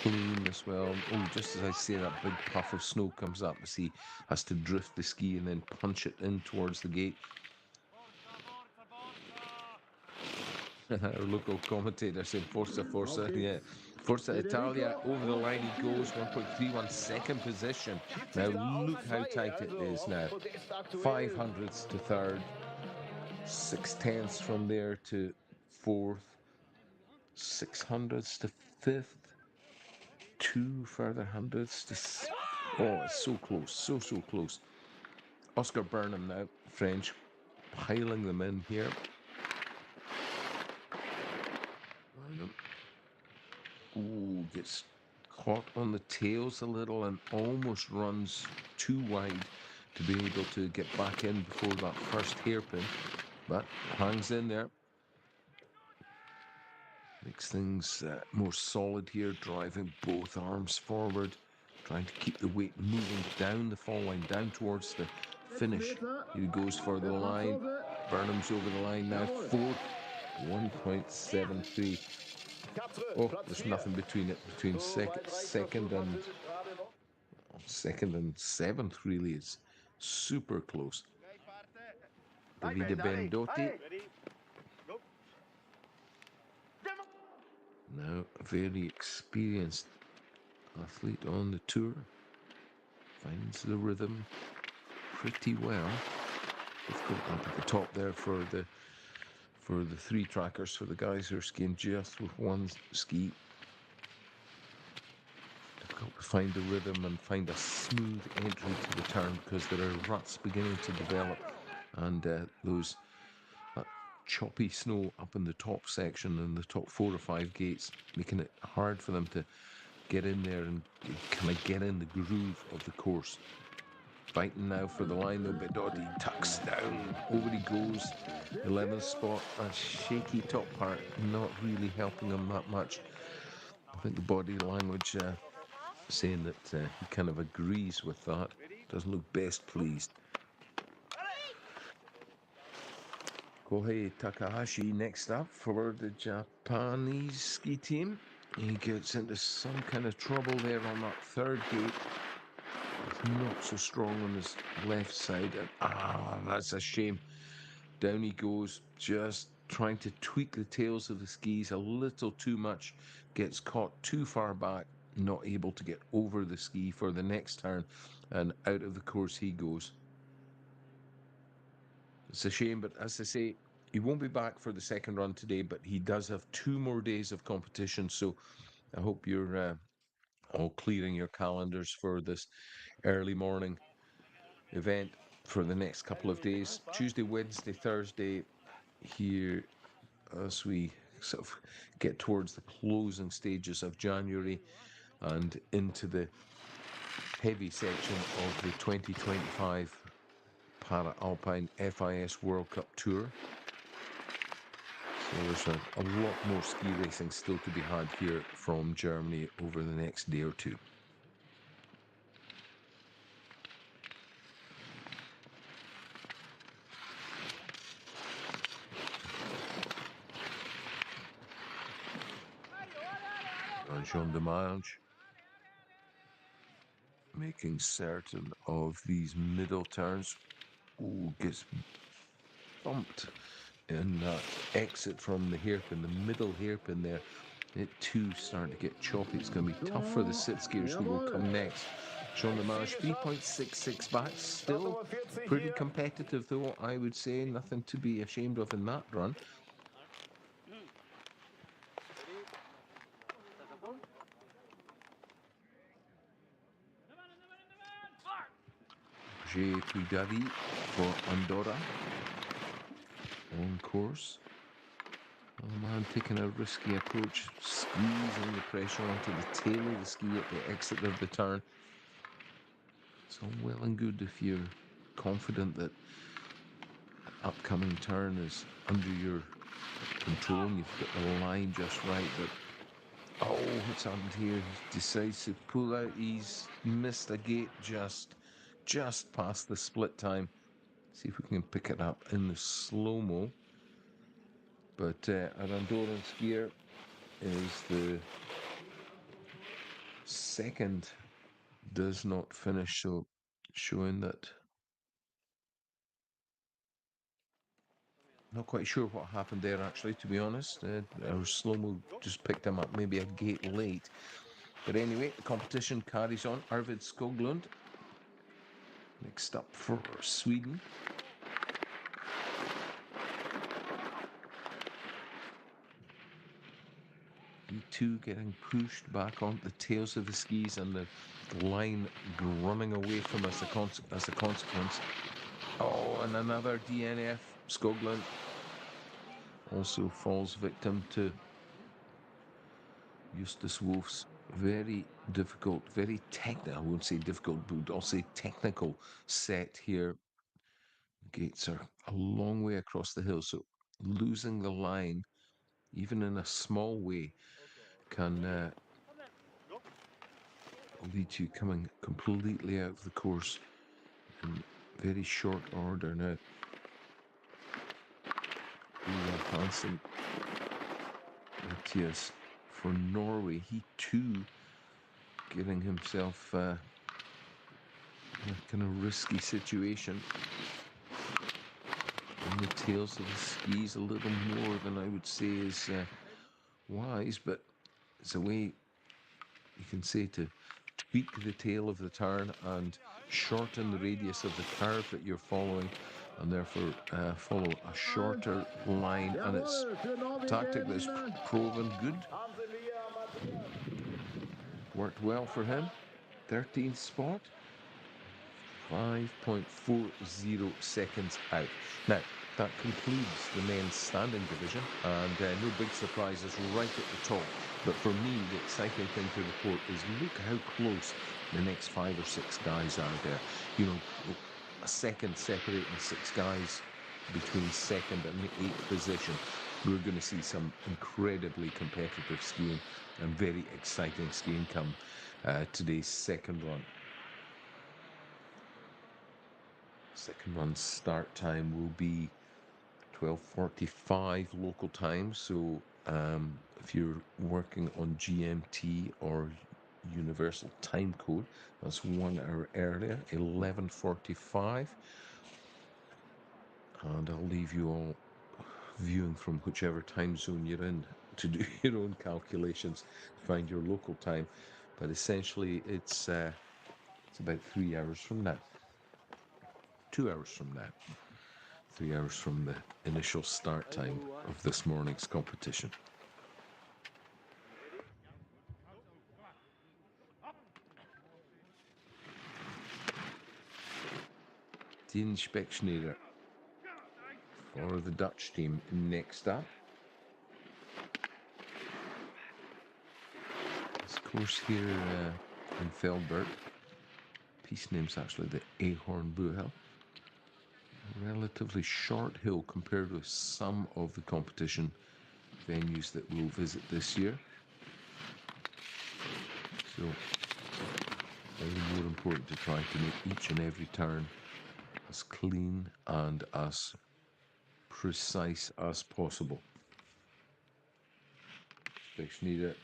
Clean as well. Oh, just as I say, that big puff of snow comes up as he has to drift the ski and then punch it in towards the gate. Our local commentator said Forza, Forza, yeah. Forza Italia, over the line he goes, 1.31 second position. Now look how tight it is now. 500ths to third, 6/10ths from there to fourth, 600ths to fifth, 2 further hundredths to... Oh, it's so close, so close. Oscar Burnham now, French, piling them in here. Ooh, gets caught on the tails a little and almost runs too wide to be able to get back in before that first hairpin, but hangs in there. Makes things more solid here, driving both arms forward, trying to keep the weight moving down the fall line, down towards the finish. He goes for the line. Burnham's over the line now, fourth, 1.73. Oh, there's nothing between it, between second and seventh, really. It's super close. Davide Bendotti. Now a very experienced athlete on the tour. Finds the rhythm pretty well. Difficult up at the top there for the three trackers, for the guys who are skiing just with one ski. Difficult to find the rhythm and find a smooth entry to the turn because there are ruts beginning to develop, and those choppy snow up in the top section and the top 4 or 5 gates, making it hard for them to get in there and kind of get in the groove of the course. Fighting now for the line though, Bendotti tucks down, over he goes, 11th spot. A shaky top part, not really helping him that much. I think the body language saying that he kind of agrees with that, doesn't look best pleased. Kohei Takahashi next up for the Japanese ski team. He gets into some kind of trouble there on that third gate. It's not so strong on his left side. And, that's a shame. Down he goes, just trying to tweak the tails of the skis a little too much. Gets caught too far back, not able to get over the ski for the next turn, and out of the course he goes. It's a shame, but as I say, he won't be back for the second run today, but he does have 2 more days of competition, so I hope you're all clearing your calendars for this early morning event for the next couple of days. Tuesday, Wednesday, Thursday, here as we sort of get towards the closing stages of January and into the heavy section of the 2025 Para Alpine FIS World Cup Tour. So there's a lot more ski racing still to be had here from Germany over the next day or two. Jean Demange making certain of these middle turns. Ooh, gets bumped in that exit from the hairpin, the middle hairpin there. It too starting to get choppy. It's going to be tough for the sit skiers who will come next. Jean Lemage, 3.66 back. Still pretty competitive, though, I would say. Nothing to be ashamed of in that run. J'ai Pridari for Andorra on course. Oh man, taking a risky approach, squeezing the pressure onto the tail of the ski at the exit of the turn. It's all well and good if you're confident that an upcoming turn is under your control and you've got the line just right, but oh, what's happened here? He decides to pull out. He's missed a gate just past the split time. See if we can pick it up in the slow-mo. But an Andorran skier is the second, does not finish, so showing that. Not quite sure what happened there, actually, to be honest. Our slow-mo just picked him up maybe a gate late. But anyway, the competition carries on. Arvid Skoglund, next up for Sweden. E2 getting pushed back on the tails of the skis and the line running away from us as a consequence. Oh, and another DNF. Skoglund also falls victim to Justus Wolf's very difficult, very technical, I won't say difficult, but I'll say technical set here. Gates are a long way across the hill, so losing the line, even in a small way, can lead to coming completely out of the course in very short order now. Hansen, Matthias for Norway, he too getting himself in a kind of risky situation. On the tails of the skis a little more than I would say is wise, but it's a way you can say to tweak the tail of the turn and shorten the radius of the curve that you're following, and therefore follow a shorter line, and it's a tactic that's proven good. Worked well for him. 13th spot. 5.40 seconds out. Now, that concludes the men's standing division, and no big surprises right at the top. But for me, the exciting thing to report is look how close the next 5 or 6 guys are there. You know, a second separating 6 guys between second and 8th position. We're going to see some incredibly competitive skiing and very exciting skiing come today's second run. Second run start time will be 12:45 local time, so if you're working on GMT or Universal Time Code, that's 1 hour earlier, 11:45. And I'll leave you all viewing from whichever time zone you're in to do your own calculations to find your local time. But essentially, it's about 3 hours from now. 2 hours from now. 3 hours from the initial start time of this morning's competition. Dean Speckschneider for the Dutch team next up. This course here in Feldberg. Piece name's actually the Ahorn Buhel. Relatively short hill compared with some of the competition venues that we'll visit this year. So, very more important to try to make each and every turn as clean and as precise as possible. Speckschneider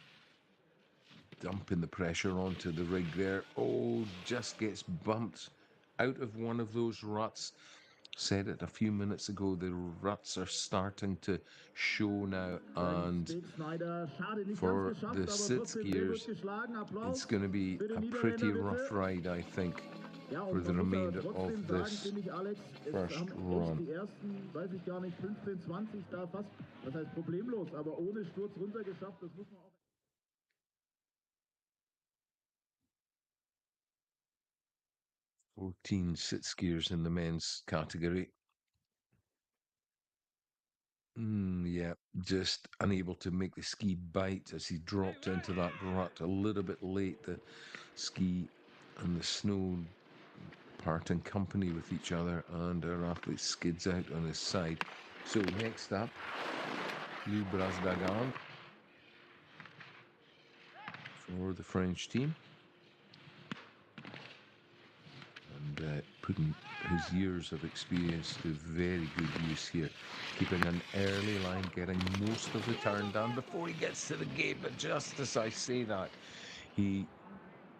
dumping the pressure onto the rig there. Oh, just gets bumped out of one of those ruts. said it a few minutes ago, the ruts are starting to show now, and for the sit skiers, it's going to be a pretty rough ride, I think, for the remainder of this first run. Die ersten, weiß ich gar nicht, 15, 20 da fast, das heißt problemlos, aber ohne Sturz runtergeschafft, das muss man auch. 14 sit skiers in the men's category. Yeah, just unable to make the ski bite as he dropped into that rut a little bit late. The ski and the snow parting company with each other, and our athlete skids out on his side. So next up, Louis Brasdagan for the French team. And putting his years of experience to very good use here. Keeping an early line, getting most of the turn done before he gets to the gate. But just as I say that, he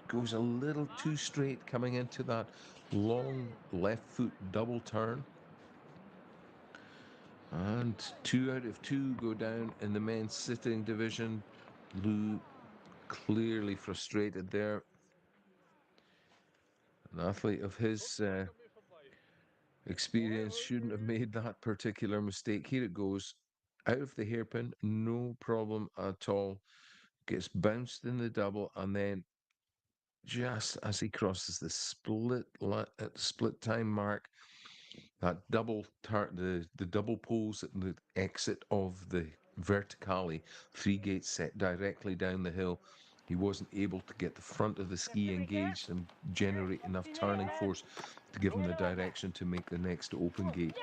goes a little too straight coming into that long left foot double turn. And 2 out of 2 go down in the men's sitting division. Lou clearly frustrated there. An athlete of his experience shouldn't have made that particular mistake. Here it goes. Out of the hairpin, no problem at all. Gets bounced in the double, and then just as he crosses the split time mark, that double the double poles at the exit of the verticale, 3 gates set directly down the hill. He wasn't able to get the front of the ski engaged and generate enough turning force to give him the direction to make the next open gate.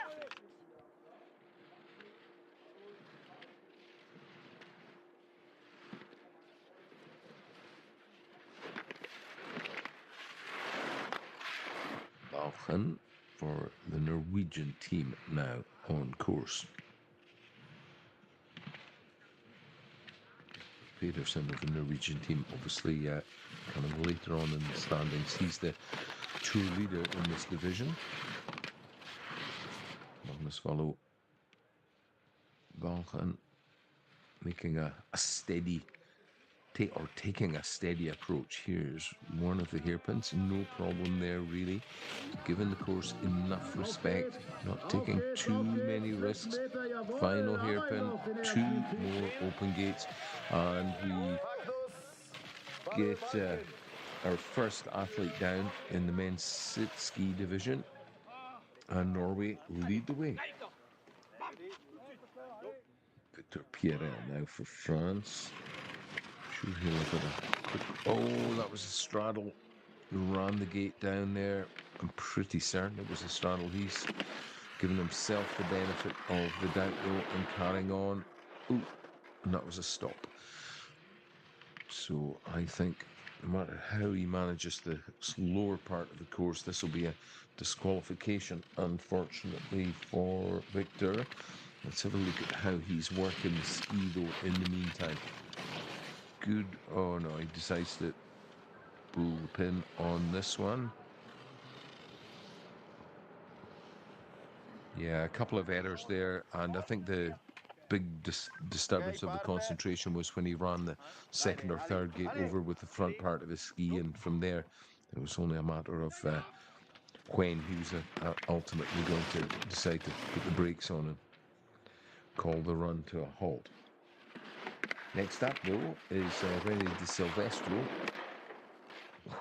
Balchen for the Norwegian team now on course. Pedersen of the Norwegian team, obviously coming later on in the standings. He's the tour leader in this division. Magnus follow Balchen making a steady taking a steady approach. Here's one of the hairpins, no problem there really. Given the course enough respect, not taking too many risks. Final hairpin, 2 more open gates, and we get our first athlete down in the men's sit ski division, and Norway lead the way. Victor Pierrel now for France. He'll look at a quick, oh, that was a straddle. He ran the gate down there. I'm pretty certain it was a straddle. He's given himself the benefit of the doubt though and carrying on. Ooh, and that was a stop. So I think no matter how he manages the lower part of the course, this will be a disqualification, unfortunately, for Victor. Let's have a look at how he's working the ski though in the meantime. Good. Oh no, he decides to pull the pin on this one. Yeah, a couple of errors there, and I think the big disturbance of the concentration was when he ran the second or third gate over with the front part of his ski, and from there it was only a matter of when he was ultimately going to decide to put the brakes on and call the run to a halt. Next up, though, is René de Silvestro.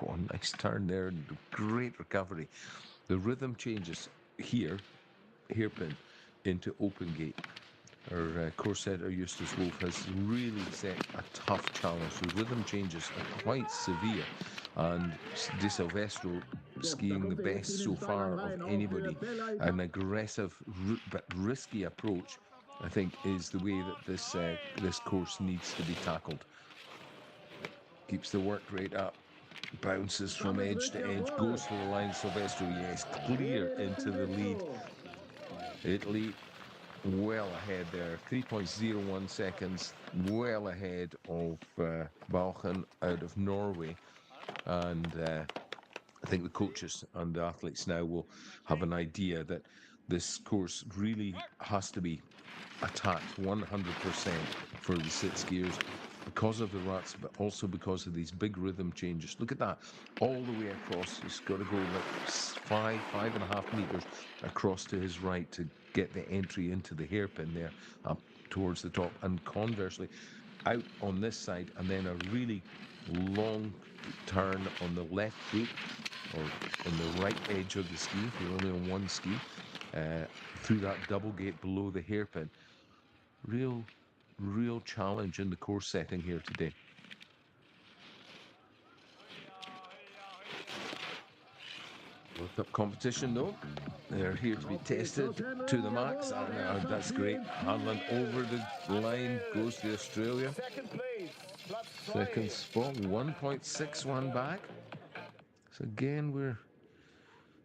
Oh, nice turn there. Great recovery. The rhythm changes here, hairpin, into open gate. Our course setter, Justus Wolf, has really set a tough challenge. The rhythm changes are quite severe. And de Silvestro skiing the best so far of anybody. An aggressive but risky approach, I think, is the way that this course needs to be tackled. Keeps the work rate up, bounces from edge to edge, goes for the line. Silvestro, yes, clear into the lead. Italy well ahead there, 3.01 seconds, well ahead of Balchen out of Norway. And I think the coaches and the athletes now will have an idea that this course really has to be attacked 100% for the sit skiers because of the ruts, but also because of these big rhythm changes. Look at that, all the way across. He's got to go like 5.5 meters across to his right to get the entry into the hairpin there up towards the top, and conversely out on this side, and then a really long turn on the left gate or on the right edge of the ski. You're only on one ski, through that double gate below the hairpin. Real challenge in the course setting here today. World Cup competition though, they're here to be tested to the max, and that's great. Hanlon over the line, goes to Australia. Second spot, 1.61 back. So again, we're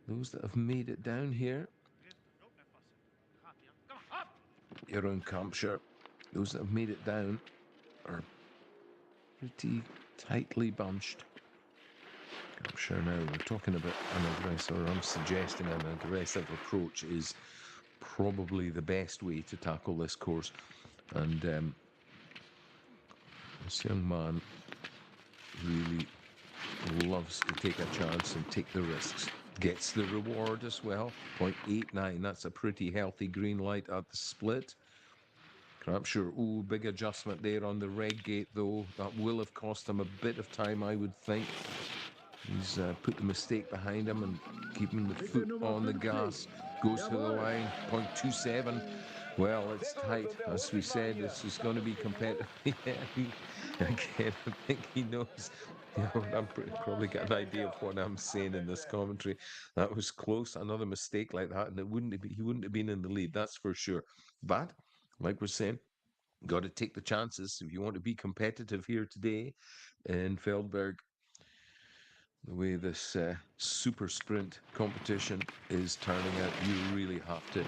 those that have made it down here. Around Campshire, those that have made it down are pretty tightly bunched. I'm sure now we're talking about an aggressive, or I'm suggesting an aggressive approach is probably the best way to tackle this course. And this young man really loves to take a chance and take the risks. Gets the reward as well, 0.89. That's a pretty healthy green light at the split. Crabsure, ooh, big adjustment there on the red gate though. That will have cost him a bit of time, I would think. He's put the mistake behind him and keeping the foot on the gas. Goes to the line, 0.27. Well, it's tight. As we said, this is going to be competitive. Again, I think he knows. I'm probably got an idea of what I'm saying in this commentary. That was close. Another mistake like that, and he wouldn't have been in the lead. That's for sure. But like we're saying, got to take the chances if you want to be competitive here today in Feldberg. The way this super sprint competition is turning out, you really have to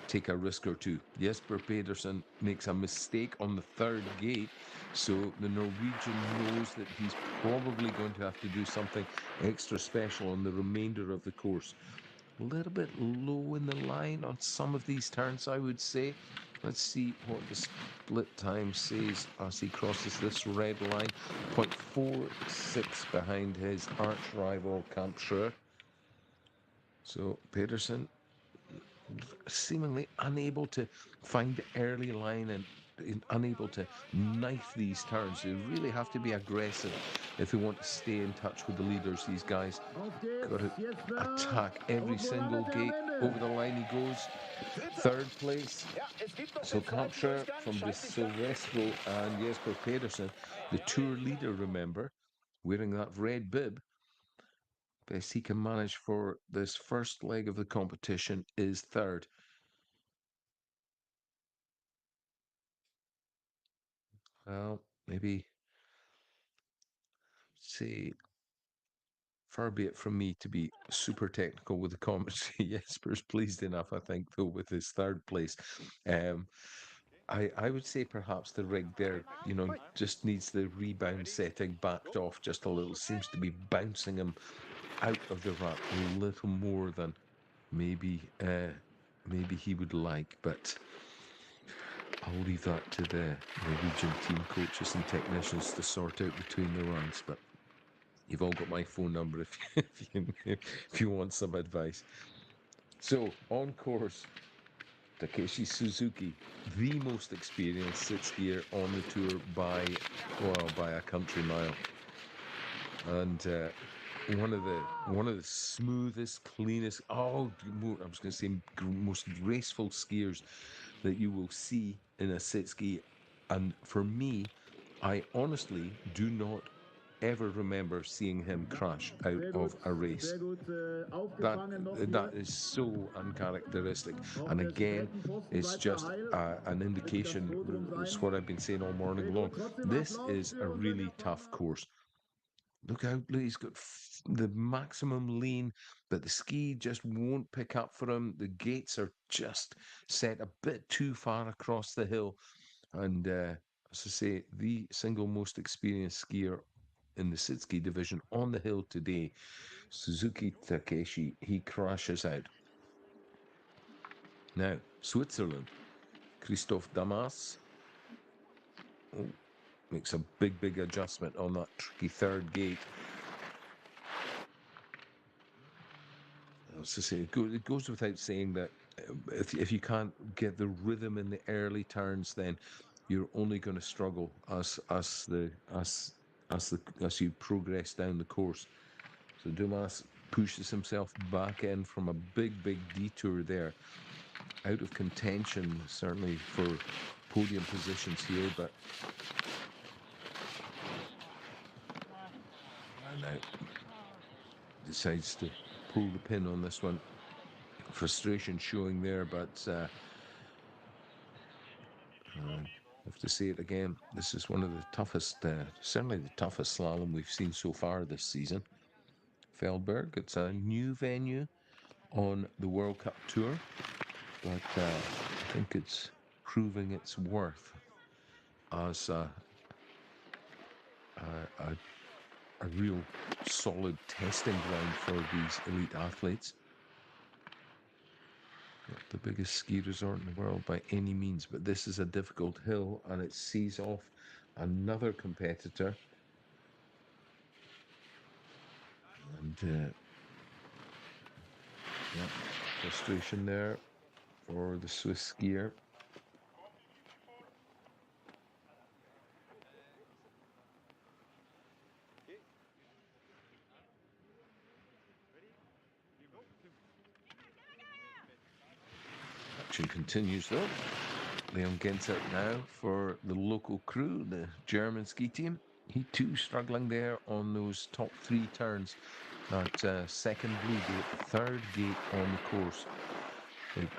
take a risk or two. Jesper Pedersen makes a mistake on the third gate, so the Norwegian knows that he's probably going to have to do something extra special on the remainder of the course. A little bit low in the line on some of these turns, I would say. Let's see what the split time says as he crosses this red line. 0.46 behind his arch rival Campshire. So Pedersen seemingly unable to find the early line and unable to knife these turns. They really have to be aggressive if they want to stay in touch with the leaders. These guys got to attack every single gate. Over the line he goes. Third place. So Campshire from De Silvestro and Jesper Pedersen, the tour leader, remember, wearing that red bib. Best he can manage for this first leg of the competition is third. Well, maybe say, far be it from me to be super technical with the commentary. Jesper's pleased enough, I think, though, with his third place. I would say perhaps the rig there, just needs the rebound setting backed off just a little. Seems to be bouncing him out of the rut a little more than maybe he would like, but I'll leave that to the Norwegian team coaches and technicians to sort out between the runs. But you've all got my phone number if you want some advice. So on course, Takeshi Suzuki, the most experienced sit skier on the tour by a country mile, and one of the smoothest, cleanest, I was going to say most graceful skiers that you will see in a sit ski. And for me, I honestly do not ever remember seeing him crash out of a race. That is so uncharacteristic. And again, it's just an indication. It's what I've been saying all morning long. This is a really tough course. Look out, he's got the maximum lean, but the ski just won't pick up for him. The gates are just set a bit too far across the hill. And as I say, the single most experienced skier in the sit ski division on the hill today, Suzuki Takeshi, he crashes out. Now, Switzerland. Christoph Damas. Oh, makes a big adjustment on that tricky third gate. As I say, it goes without saying that if you can't get the rhythm in the early turns, then you're only going to struggle as you progress down the course. So Dumas pushes himself back in from a big detour there, out of contention certainly for podium positions here, but now decides to pull the pin on this one. Frustration showing there, but I have to say it again, this is one of the toughest, certainly the toughest slalom we've seen so far this season. Feldberg, it's a new venue on the World Cup Tour, but I think it's proving its worth as a real solid testing ground for these elite athletes. Not the biggest ski resort in the world by any means, but this is a difficult hill and it sees off another competitor. And yeah, frustration there for the Swiss skier. Action continues though. Leon Gensert now for the local crew, the German ski team. He too struggling there on those top three turns. That second blue gate, third gate on the course. It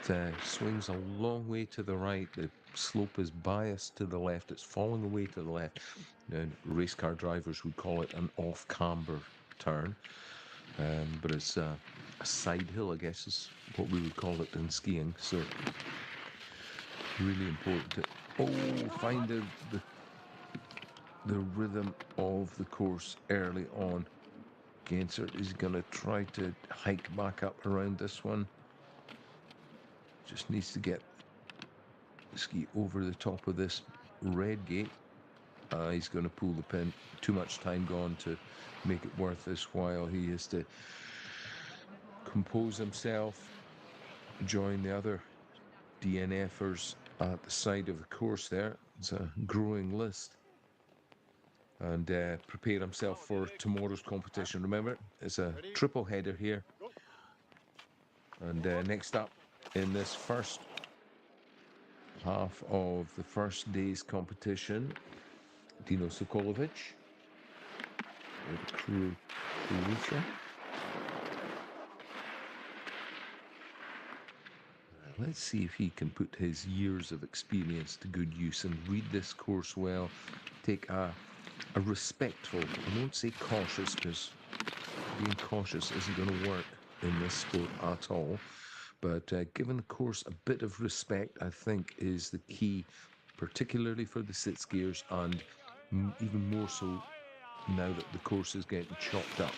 swings a long way to the right. The slope is biased to the left. It's falling away to the left. And race car drivers would call it an off-camber turn. But it's a side hill, I guess, is what we would call it in skiing. So really important to find the rhythm of the course early on. Gensert is going to try to hike back up around this one. Just needs to get the ski over the top of this red gate. He's going to pull the pin. Too much time gone to make it worth his while. He has to compose himself, join the other DNFers at the side of the course there. It's a growing list. And prepare himself for tomorrow's competition. Remember, it's a triple header here. And next up in this first half of the first day's competition, Dino Sokolovic, the crew Croatia. Let's see if he can put his years of experience to good use and read this course well. Take a respectful, I won't say cautious, because being cautious isn't going to work in this sport at all. But giving the course a bit of respect, I think, is the key, particularly for the sit skiers, and even more so now that the course is getting chopped up.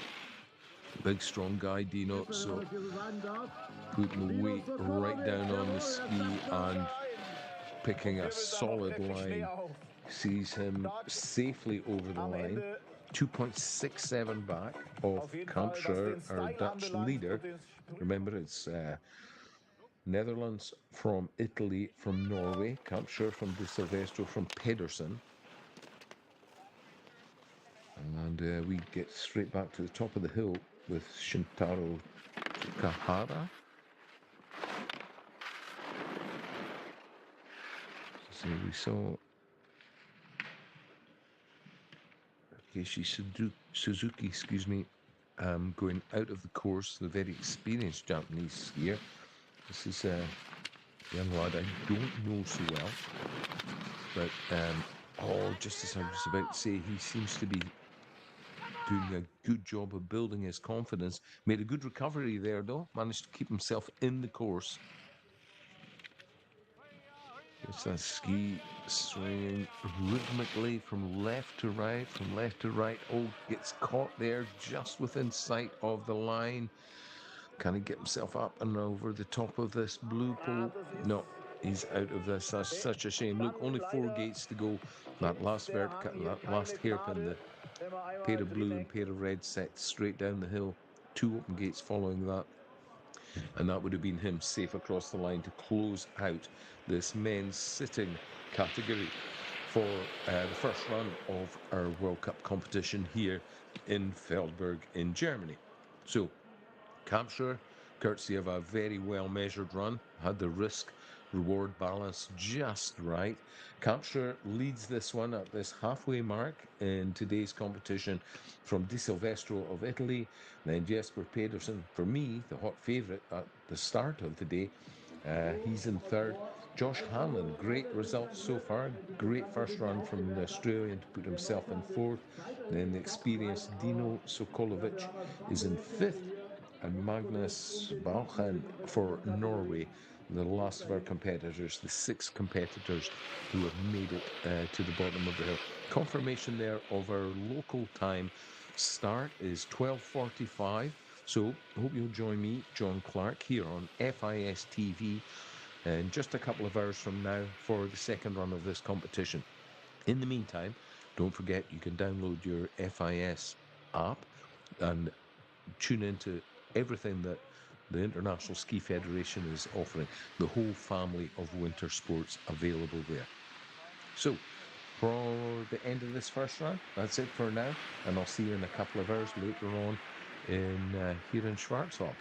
Big, strong guy, Dino, so putting the weight right down on the ski and picking a solid line. Sees him safely over the line. 2.67 back of Kampschreur, our Dutch leader. Remember, it's Netherlands from Italy from Norway, Kampschreur from De Silvestro from Pedersen. And we get straight back to the top of the hill with Shintaro Takahara. So we saw Suzuki, excuse me, going out of the course, the very experienced Japanese skier. This is a young lad I don't know so well, but just as I was about to say, he seems to be doing a good job of building his confidence. Made a good recovery there though, managed to keep himself in the course. It's that ski swinging rhythmically from left to right, from left to right. Oh, gets caught there just within sight of the line. Can he get himself up and over the top of this blue pole? No, he's out of this. That's such a shame. Look, only 4 gates to go. That last vertical, that last hairpin, the pair of blue and pair of red set straight down the hill. 2 open gates following that. And that would have been him safe across the line to close out this men's sitting category for the first run of our World Cup competition here in Feldberg in Germany. So, Kampschreur, courtesy of a very well measured run, had the risk reward balance just right. Kampschreur leads this one at this halfway mark in today's competition from Di Silvestro of Italy, then Jesper Pedersen, for me, the hot favourite at the start of the day. He's in third. Josh Hanlon, great results so far. Great first run from the Australian to put himself in fourth. Then the experienced Dino Sokolovic is in fifth. And Magnus Bauchen for Norway, the last of our competitors, the 6 competitors who have made it to the bottom of the hill. Confirmation there of our local time start is 12:45. So hope you'll join me, John Clark, here on FIS TV in just a couple of hours from now for the second run of this competition. In the meantime, don't forget you can download your FIS app and tune into everything that the International Ski Federation is offering, the whole family of winter sports available there. So, for the end of this first round, that's it for now, and I'll see you in a couple of hours later on in here in Schwarzwald.